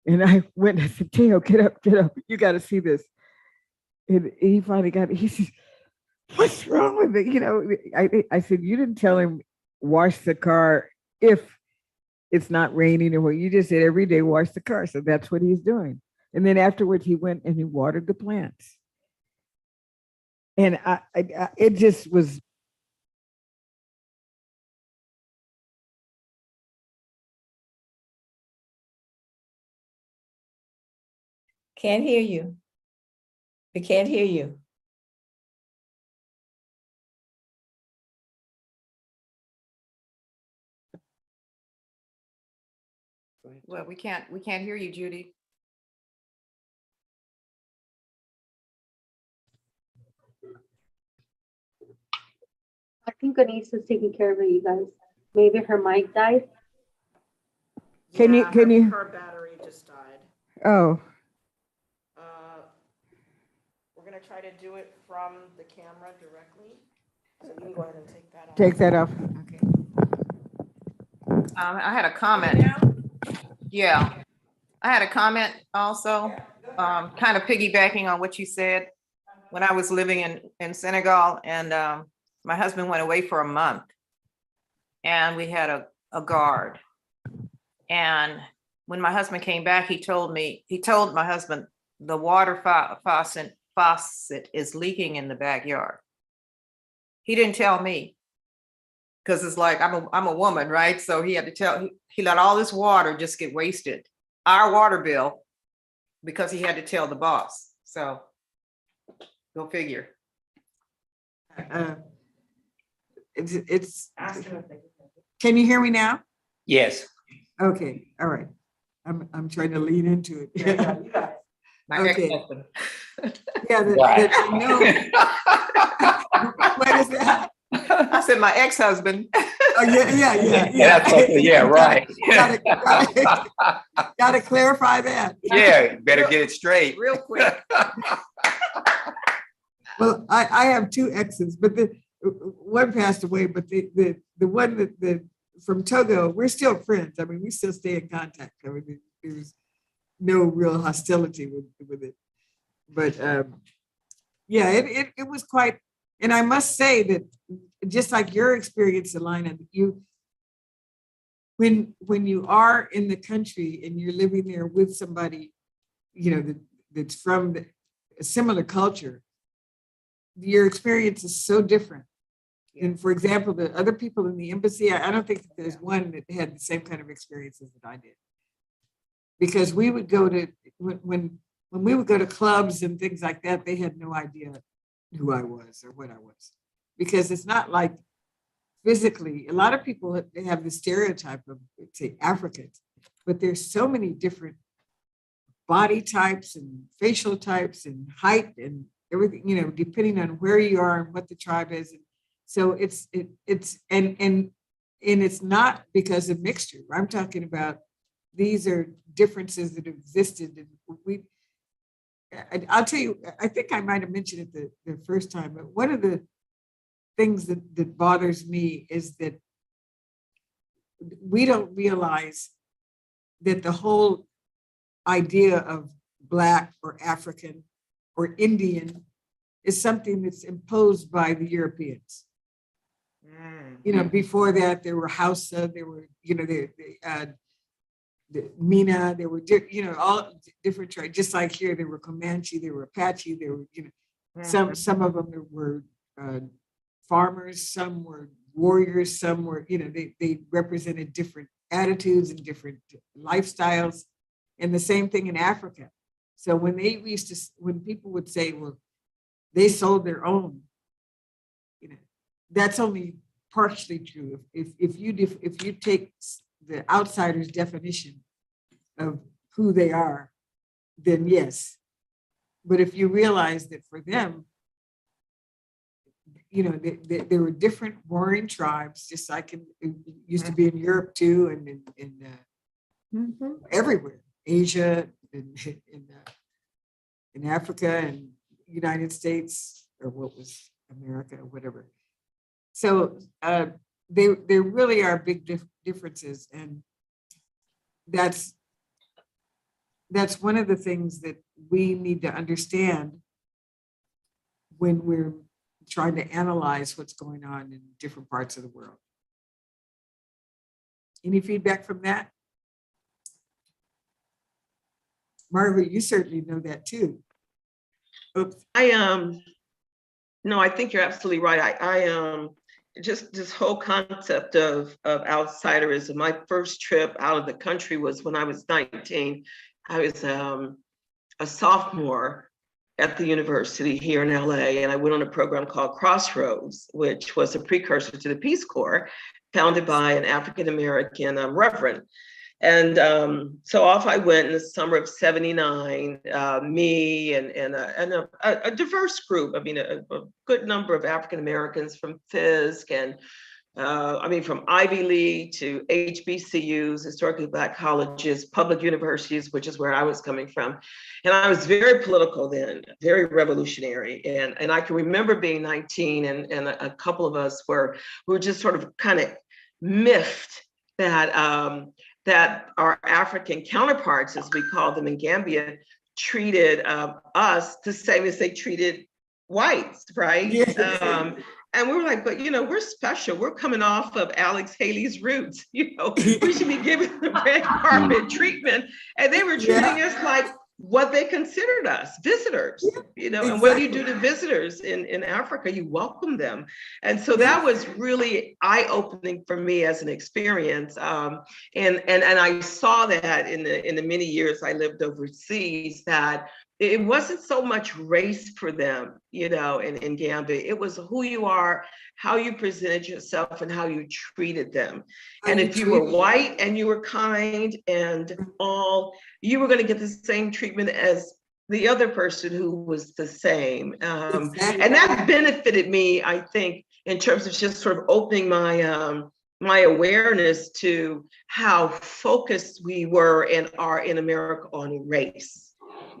And I went, I said, "Teo, get up, you got to see this." And he finally got it. He says, "What's wrong with it?" I said, "You didn't tell him wash the car if it's not raining or what. You just said every day wash the car." So that's what he's doing. And then afterwards, he went and he watered the plants. And it just was. Can't hear you. We can't hear you. Well, we can't hear you, Judy. I think Anise is taking care of it, you guys. Maybe her mic died. Can you? Her battery just died. Oh, We're gonna try to do it from the camera directly. So you can go ahead and take that off. take that off. Okay. I had a comment. Yeah, I had a comment also, kind of piggybacking on what you said. When I was living in Senegal, and my husband went away for a month, and we had a guard. And when my husband came back, he told my husband the water faucet is leaking in the backyard. He didn't tell me, because it's like I'm a woman, right? So he had to tell. He let all this water just get wasted, our water bill, because he had to tell the boss. So go figure. It's. Can you hear me now? Yes. Okay. All right. I'm trying to lean into it. My Okay. ex-husband. Yeah. Right. No. What is that? I said my ex-husband. Oh yeah. Yeah, that's okay. Yeah, right. Gotta clarify that. Yeah, better get it straight. Real quick. Well, I have two exes, but the one passed away, but the one that from Togo, we're still friends. I mean, we still stay in contact. I mean, there's no real hostility with it. But yeah, it was quite, and I must say that just like your experience, Elena, when you are in the country and you're living there with somebody, that's from a similar culture, your experience is so different. And for example, the other people in the embassy, I don't think that there's one that had the same kind of experiences that I did. Because we would go to, when we would go to clubs and things like that, they had no idea who I was or what I was. Because it's not like physically, a lot of people, they have the stereotype of, say, Africans, but there's so many different body types and facial types and height and everything, depending on where you are and what the tribe is. So it's not because of mixture. I'm talking about these are differences that existed. And I'll tell you, I think I might have mentioned it the first time, but one of the things that bothers me is that we don't realize that the whole idea of Black or African or Indian is something that's imposed by the Europeans. Before that, there were Hausa, there were, the Mina, there were, all different tribes. Just like here, there were Comanche, there were Apache, there were, some of them were farmers, some were warriors, some were, they represented different attitudes and different lifestyles. And the same thing in Africa. So when when people would say, well, they sold their own, that's only partially true. If you take the outsider's definition of who they are, then yes. But if you realize that for them, there were different warring tribes, just like it used to be in Europe too, and in everywhere, Asia, and in Africa, and United States, or what was America, or whatever. So there really are big differences, and that's one of the things that we need to understand when we're trying to analyze what's going on in different parts of the world. Any feedback from that? Margaret, you certainly know that too. Oops. No, I think you're absolutely right. I just this whole concept of outsiderism. My first trip out of the country was when I was 19. I was a sophomore at the university here in LA, and I went on a program called Crossroads, which was a precursor to the Peace Corps, founded by an African-American reverend. And so off I went in the summer of '79, me and a diverse group. I mean, a good number of African Americans from Fisk and from Ivy League to HBCUs, historically Black colleges, public universities, which is where I was coming from. And I was very political then, very revolutionary. And I can remember being 19 and a couple of us were just sort of kind of miffed that that our African counterparts, as we call them in Gambia, treated us the same as they treated whites, right? Yeah. And we were like, but we're special. We're coming off of Alex Haley's roots. We should be given the red carpet treatment. And they were treating us like what they considered us, visitors. And what do you do to visitors in Africa? You welcome them. And so that was really eye-opening for me as an experience. And I saw that in the many years I lived overseas, that it wasn't so much race for them, in Gambia. It was who you are, how you presented yourself, and how you treated them. And if you were white and you were kind and all, you were going to get the same treatment as the other person who was the same. Exactly. And that benefited me, I think, in terms of just sort of opening my awareness to how focused we were and are in America on race.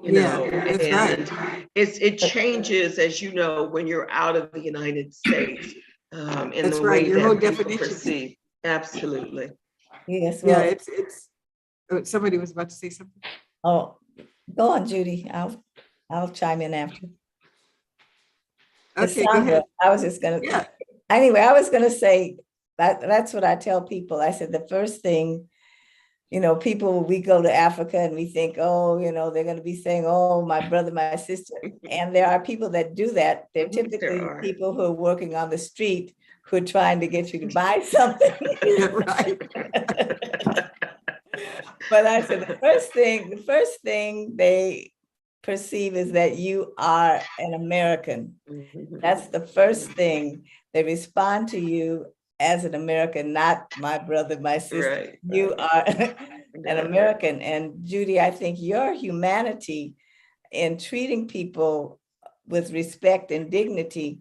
That's and right. it changes, as you know, when you're out of the United States, in That's the right. way Your whole that people definition. perceive. Absolutely. Yes, well, it's somebody was about to say something. oh, go on, Judy. I'll chime in after. Okay, go Sandra, ahead. I was just gonna, Yeah. anyway, I was gonna say that's what I tell people. I said the first thing, people, we go to Africa and we think, oh, they're going to be saying, oh, my brother, my sister. And there are people that do that. They're typically people who are working on the street who are trying to get you to buy something. Yeah, right. But I said the first thing they perceive is that you are an American. That's the first thing. They respond to you as an American, not my brother, my sister. Right. You are an American. And Judy, I think your humanity in treating people with respect and dignity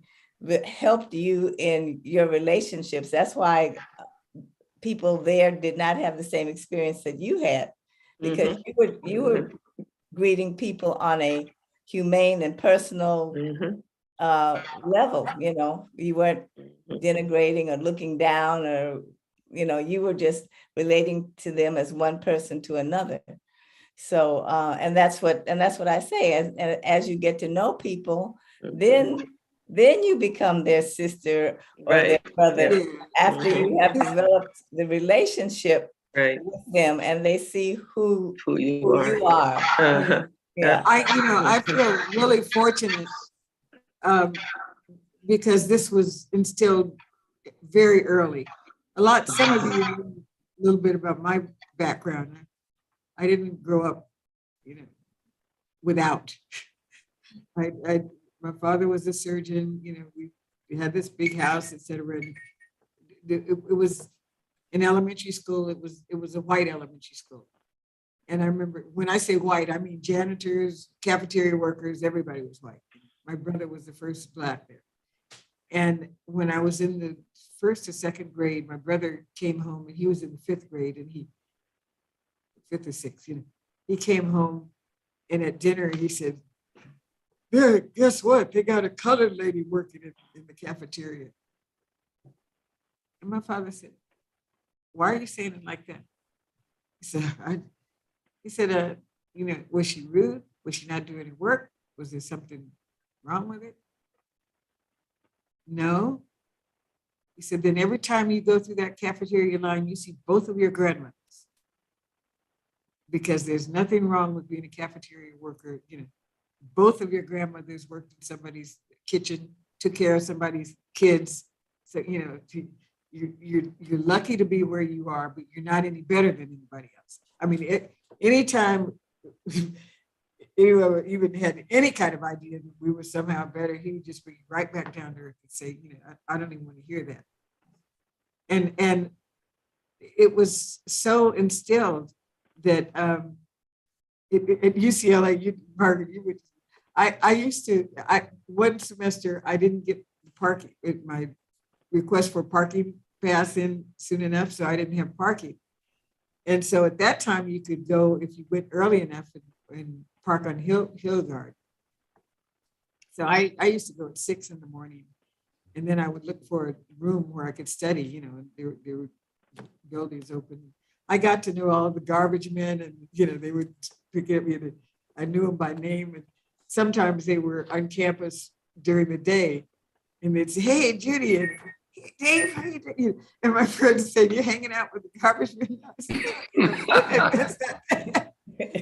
helped you in your relationships. That's why people there did not have the same experience that you had, because you were greeting people on a humane and personal level. You weren't denigrating or looking down, or you were just relating to them as one person to another. So and that's what I say, as you get to know people, then you become their sister or their brother, after you have developed the relationship with them and they see who you are. Yeah. I feel really fortunate because this was instilled very early. Some of you know a little bit about my background. I didn't grow up, without. My father was a surgeon. We had this big house, etc. It was in elementary school. It was a white elementary school, and I remember, when I say white, I mean janitors, cafeteria workers. Everybody was white. My brother was the first Black there. And when I was in the first or second grade, my brother came home, and he was in the fifth grade, and fifth or sixth, he came home, and at dinner he said, "Yeah, guess what? They got a colored lady working in the cafeteria." And my father said, "Why are you saying it like that?" He said, was she rude? Was she not doing any work? Was there something wrong with it? No. He said, then every time you go through that cafeteria line, you see both of your grandmothers. Because there's nothing wrong with being a cafeteria worker. You know, both of your grandmothers worked in somebody's kitchen, took care of somebody's kids. So, you know, you're lucky to be where you are, but you're not any better than anybody else. I mean, anytime anyone even had any kind of idea that we were somehow better, he would just bring you right back down to earth and say, you know, I don't even want to hear that. And it was so instilled that at UCLA, Margaret, you would, one semester, I didn't get parking, my request for parking pass in soon enough, so I didn't have parking. And so at that time, you could go, if you went early enough, and park on Hillgard. So I used to go at 6 in the morning, and then I would look for a room where I could study, you know, and there were buildings open. I got to know all the garbage men, and, you know, they would pick at me, and I knew them by name, and sometimes they were on campus during the day, and they'd say, hey, Judy, and hey, Dave, how you doing? And my friends said, you're hanging out with the garbage men? I said,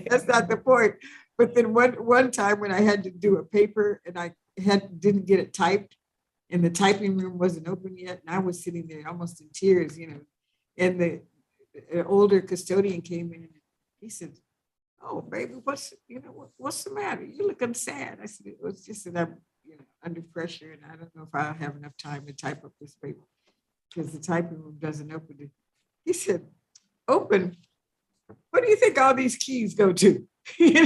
that's not the point. But then one time when I had to do a paper and I didn't get it typed, and the typing room wasn't open yet, and I was sitting there almost in tears, you know, and an older custodian came in and he said, oh, baby, what's the matter? You looking sad. I said, it was just that I'm, you know, under pressure, and I don't know if I'll have enough time to type up this paper because the typing room doesn't open it. He said, open? What do you think all these keys go to? He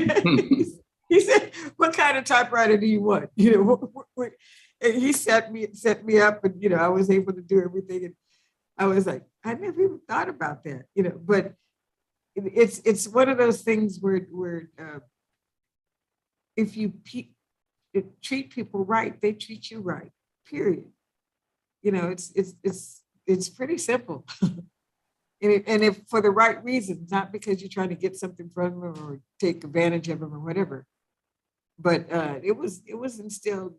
said, what kind of typewriter do you want? You know, and he set me up, and, you know, I was able to do everything. And I was like, I never even thought about that, you know, but it's one of those things where if you treat people right, they treat you right, period. You know, it's pretty simple. And if for the right reasons, not because you're trying to get something from them or take advantage of them or whatever. But it was instilled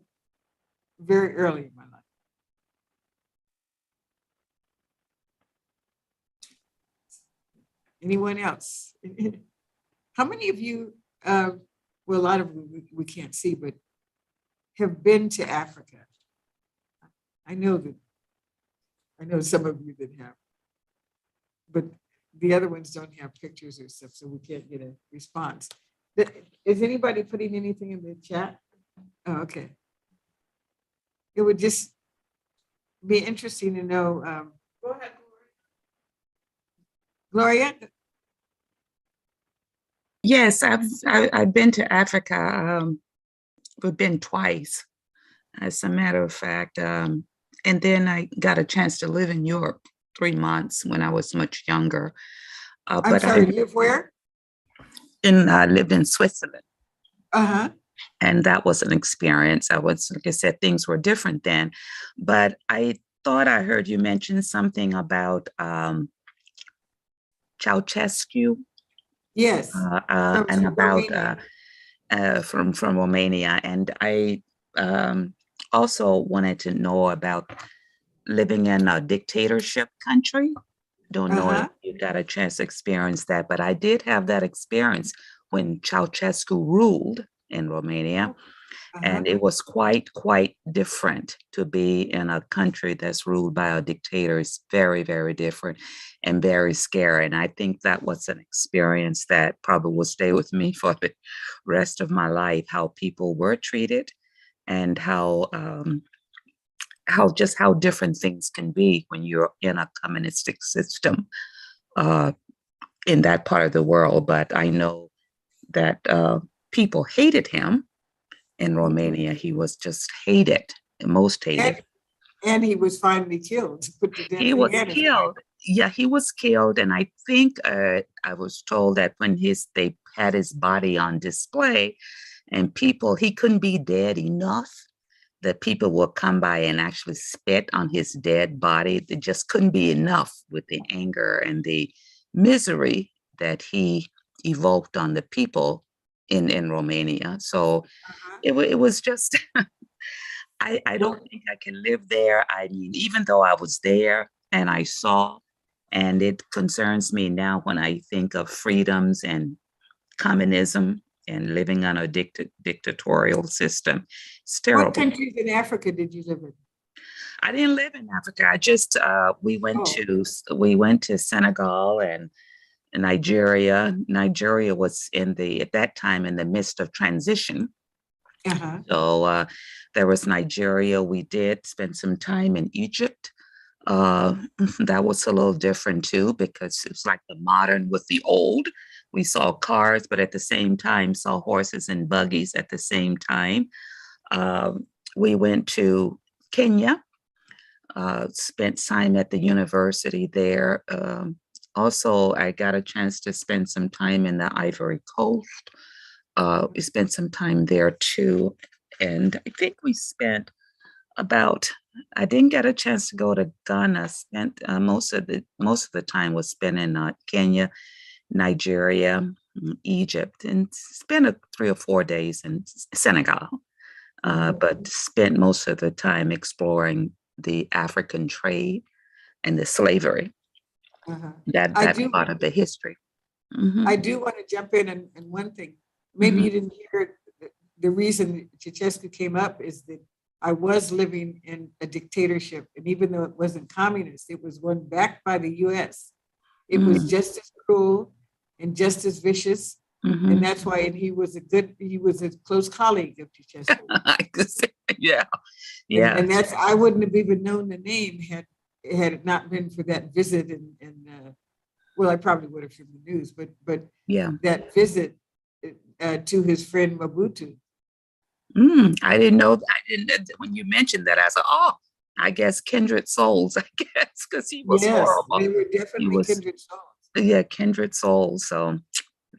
very early in my life. Anyone else? How many of you, well, a lot of we can't see, but have been to Africa? I know some of you that have, but the other ones don't have pictures or stuff, so we can't get a response. Is anybody putting anything in the chat? Oh, okay. It would just be interesting to know. Go ahead, Gloria. Yes, I've been to Africa. We've been twice, as a matter of fact. And then I got a chance to live in Europe 3 months when I was much younger. I'm sorry, live where? I lived in Switzerland. Uh-huh. And that was an experience. Like I said, things were different then. But I thought I heard you mention something about Ceausescu. Yes. And about from Romania. And I also wanted to know about living in a dictatorship country. Don't know if you got a chance to experience that, but I did have that experience when Ceausescu ruled in Romania. And it was quite different to be in a country that's ruled by a dictator. It's very, very different and very scary. And I think that was an experience that probably will stay with me for the rest of my life, how people were treated and how different things can be when you're in a communistic system in that part of the world. But I know that people hated him in Romania. He was just hated, most hated. And he was finally killed. He was killed. Yeah, he was killed. And I think I was told that when they had his body on display, and he couldn't be dead enough that people will come by and actually spit on his dead body. It just couldn't be enough with the anger and the misery that he evoked on the people in Romania. So it was just I don't think I can live there. I mean, even though I was there and I saw, and it concerns me now when I think of freedoms and communism and living on a dictatorial system. It's What terrible. countries in Africa did you live in? I didn't live in Africa. I just we went Oh. to Senegal and Nigeria. Nigeria was at that time in the midst of transition. Uh-huh. So there was Nigeria. We did spend some time in Egypt. That was a little different too, because it was like the modern with the old. We saw cars, but at the same time saw horses and buggies at the same time. We went to Kenya, spent time at the university there. Also, I got a chance to spend some time in the Ivory Coast. We spent some time there too. And I think we spent I didn't get a chance to go to Ghana. Spent most of the time was spent in Kenya, Nigeria, Egypt, and spent 3 or 4 days in Senegal. But spent most of the time exploring the African trade and the slavery. Uh-huh. That part of the history. I do want to jump in and one thing. Maybe you didn't hear the reason Ceausescu came up is that I was living in a dictatorship, and even though it wasn't communist, it was one backed by the U.S. It was just as cruel and just as vicious, and that's why. And he was a close colleague of Ceausescu. Yeah. And that's, I wouldn't have even known the name had it not been for that visit. And well, I probably would have from the news, but Yeah. that visit to his friend Mobutu. I didn't know. When you mentioned that, I said, "Oh, I guess kindred souls." I guess because he was horrible. They were definitely kindred souls. Yeah, kindred souls. So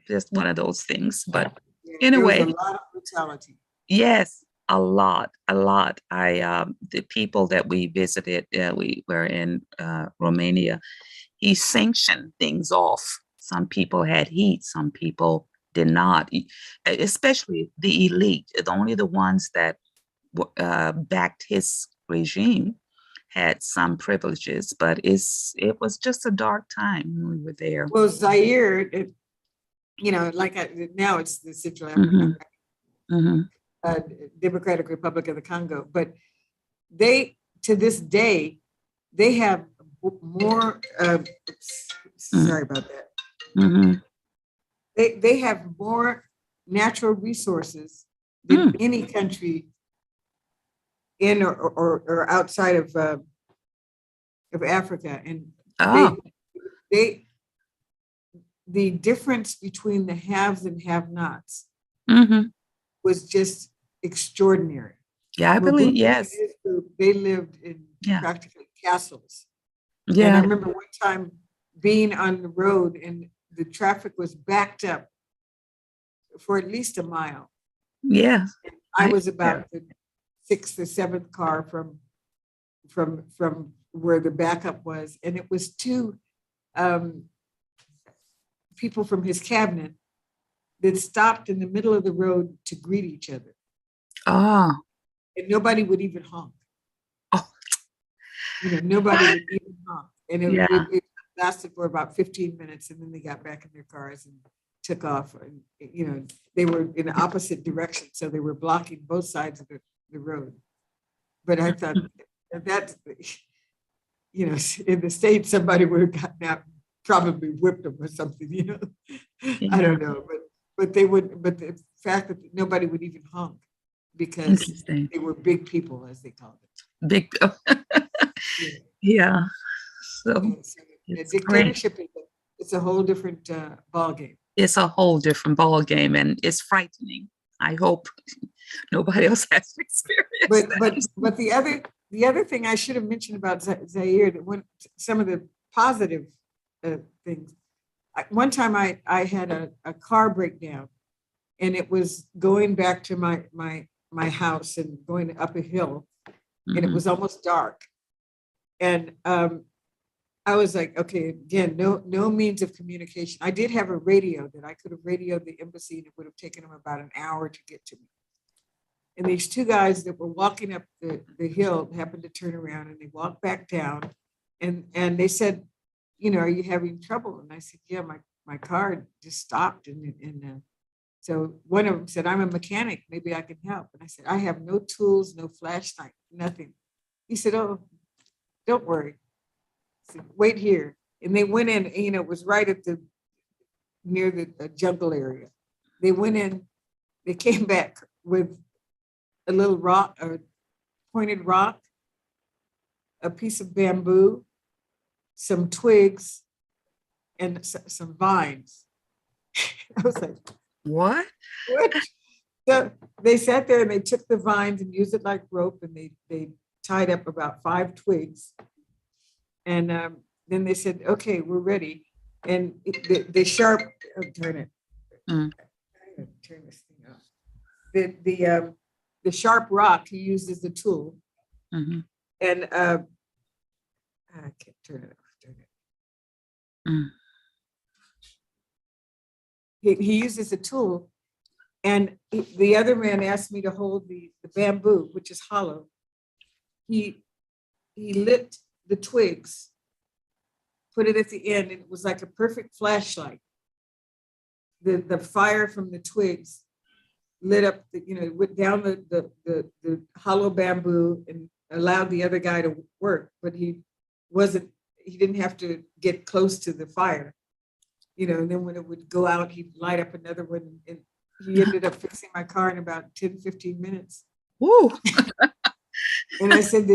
just one of those things. But There anyway, was a lot of brutality. yes, a lot. The people that we visited, we were in Romania. He sanctioned things off. Some people had heat. Some people did not, especially the elite. Only the ones that backed his regime had some privileges, but it was just a dark time when we were there. Well, Zaire, now it's the Central African Democratic Republic of the Congo, but to this day, they have more, sorry about that. They have more natural resources than any country in or outside of Africa. And the difference between the haves and have-nots was just extraordinary. Yeah, I believe, yes. They lived in practically castles. Yeah. And I remember one time being on the road and the traffic was backed up for at least a mile. Yeah. And I was about the 6th or 7th car from where the backup was. And it was two people from his cabinet that stopped in the middle of the road to greet each other. And nobody would even honk. Nobody would even honk. And it lasted for about 15 minutes, and then they got back in their cars and took off. And, they were in the opposite direction, so they were blocking both sides of the road. But I thought that, in the States, somebody would have gotten out, probably whipped them or something, I don't know. But they would, but the fact that nobody would even honk because they were big people, as they called it. Big, yeah. So the dictatorship it's a whole different ball game. It's a whole different ball game, and it's frightening. I hope nobody else has to experience that. But the other thing I should have mentioned about Zaire, that some of the positive things. One time I had a car breakdown, and it was going back to my house and going up a hill, and it was almost dark. And I was like, okay, again, no means of communication. I did have a radio that I could have radioed the embassy, and it would have taken them about an hour to get to me. And these two guys that were walking up the hill happened to turn around and they walked back down. And they said, you know, are you having trouble? And I said, yeah, my car just stopped. And so one of them said, I'm a mechanic, maybe I can help. And I said, I have no tools, no flashlight, nothing. He said, oh, don't worry. I said, wait here. And they went in, you know, it was right at near the jungle area. They went in, they came back with a little rock, a pointed rock, a piece of bamboo, some twigs, and some vines. I was like, What? what? So they sat there and they took the vines and used it like rope, and they tied up about 5 twigs. And then they said, okay, we're ready. And the sharp, turn it. Mm. Turn this thing off. The sharp rock he used as the tool. Mhm. And I can't turn it off. Turn it. Mm. He used as a tool. And the other man asked me to hold the bamboo, which is hollow. He lit the twigs, put it at the end, and it was like a perfect flashlight. The fire from the twigs lit up, went down the hollow bamboo and allowed the other guy to work, but he didn't have to get close to the fire, and then when it would go out, he'd light up another one, and he ended up fixing my car in about 10, 15 minutes. Woo. And I said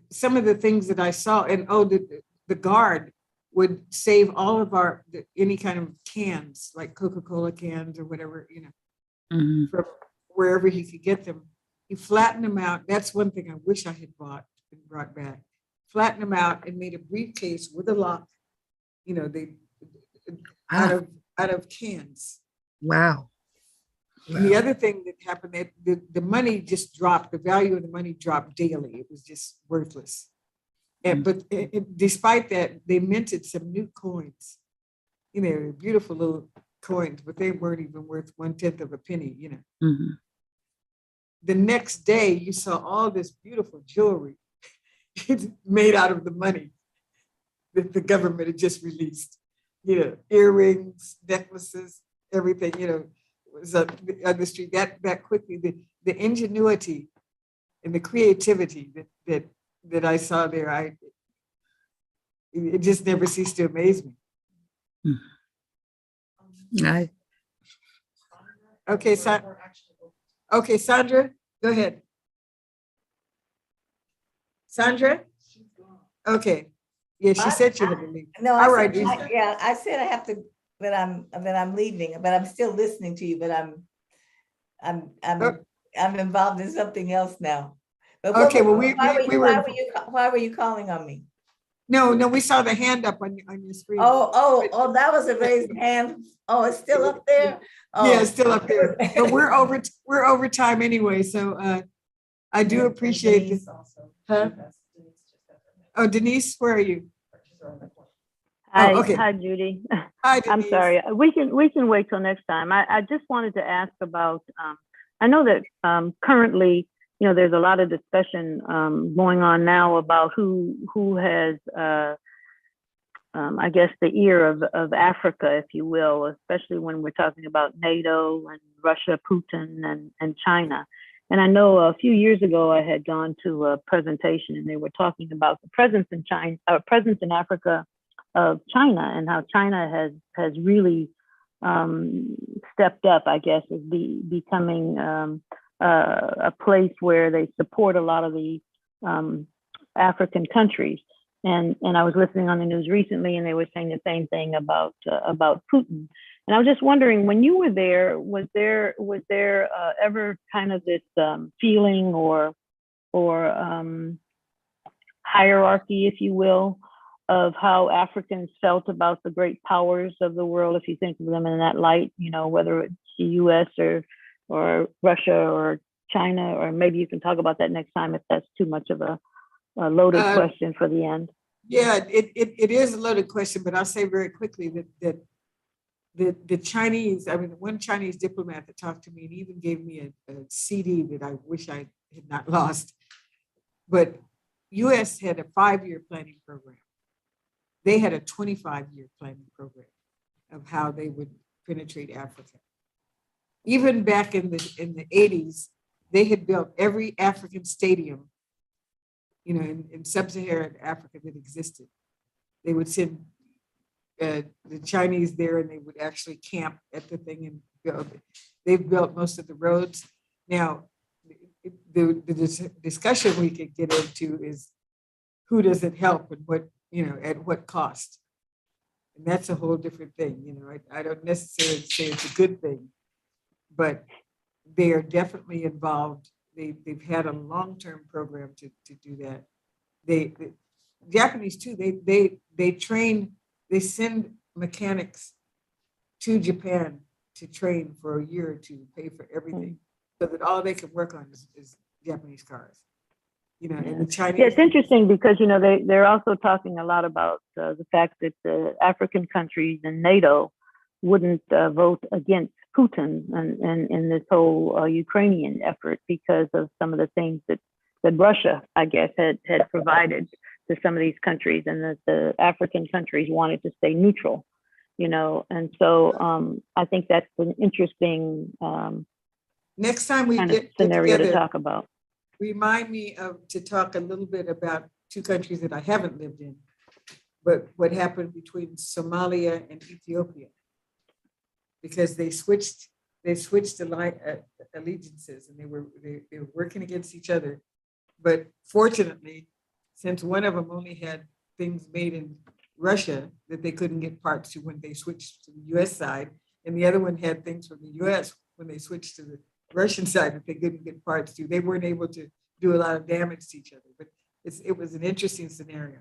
some of the things that I saw, and the guard would save all of any kind of cans, like Coca-Cola cans or whatever, Mhm. from wherever he could get them. He flattened them out. That's one thing I wish I had bought and brought back. Flattened them out and made a briefcase with a lock, out of cans. Wow. And the other thing that happened, that the money just dropped, the value of the money dropped daily. It was just worthless. But despite that, they minted some new coins. Beautiful little coins, but they weren't even worth 1/10 of a penny, Mhm. The next day, you saw all this beautiful jewelry made out of the money that the government had just released. Earrings, necklaces, everything, was on the street that quickly. The ingenuity and the creativity that I saw there, it just never ceased to amaze me. I, Okay, Sandra, go ahead. Sandra? Okay. Yeah, she said she had to leave. No, All right. I said I have to, but I'm leaving, but I'm still listening to you, but I'm involved in something else now. But Okay, well, why were you calling on me? No, we saw the hand up on your screen. Oh, that was a raised hand. Oh, it's still up there? Oh. Yeah, it's still up there. But we're over time anyway, so I do appreciate this. Huh? Oh, Denise, where are you? Hi, okay. Hi, Judy. Hi, Denise. I'm sorry. We can wait till next time. I just wanted to ask about. I know that currently, there's a lot of discussion going on now about who has, I guess, the ear of Africa, if you will, especially when we're talking about NATO and Russia, Putin, and China. And I know a few years ago I had gone to a presentation and they were talking about the presence in Africa of China, and how China has really stepped up, I guess, as becoming a place where they support a lot of the African countries. And I was listening on the news recently, and they were saying the same thing about Putin. And I was just wondering, when you were there, was there ever kind of this feeling or hierarchy, if you will, of how Africans felt about the great powers of the world, if you think of them in that light, whether it's the U.S. or Russia or China, or maybe you can talk about that next time if that's too much of a loaded question for the end. Yeah, it is a loaded question, but I'll say very quickly that the Chinese, I mean, one Chinese diplomat that talked to me and even gave me a CD that I wish I had not lost. But US had a 5-year planning program. They had a 25-year planning program of how they would penetrate Africa. Even back in the 80s, they had built every African stadium, you know, in sub-Saharan Africa that existed. They would send the Chinese there and they would actually camp at the thing and build. They've built most of the roads. Now, the discussion we could get into is who does it help and what, you know, at what cost? And that's a whole different thing. You know, I don't necessarily say it's a good thing, but they are definitely involved. They've had a long-term program to do that. The Japanese too, they train, they send mechanics to Japan to train for a year or two, pay for everything, so that all they can work on is Japanese cars. You know, and the Chinese. Yeah, it's interesting because, you know, they're also talking a lot about the fact that the African countries and NATO wouldn't vote against Putin and in this whole Ukrainian effort because of some of the things that Russia, I guess, had provided to some of these countries, and that the African countries wanted to stay neutral, you know. And so I think that's an interesting next time we kind get of scenario together, to talk about. Remind me to talk a little bit about 2 countries that I haven't lived in, but what happened between Somalia and Ethiopia, because they switched allegiances and they were working against each other. But fortunately, since one of them only had things made in Russia that they couldn't get parts to when they switched to the US side, and the other one had things from the US when they switched to the Russian side that they couldn't get parts to, they weren't able to do a lot of damage to each other. But it was an interesting scenario.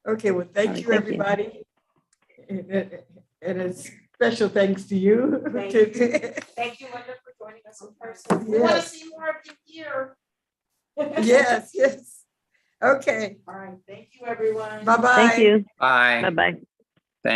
Okay, well, thank you, everybody. And a special thanks to you. Thank you, Linda, for joining us in person. We want to see more of you here. Yes. Okay. All right. Thank you, everyone. Bye-bye. Thank you. Bye. Bye-bye.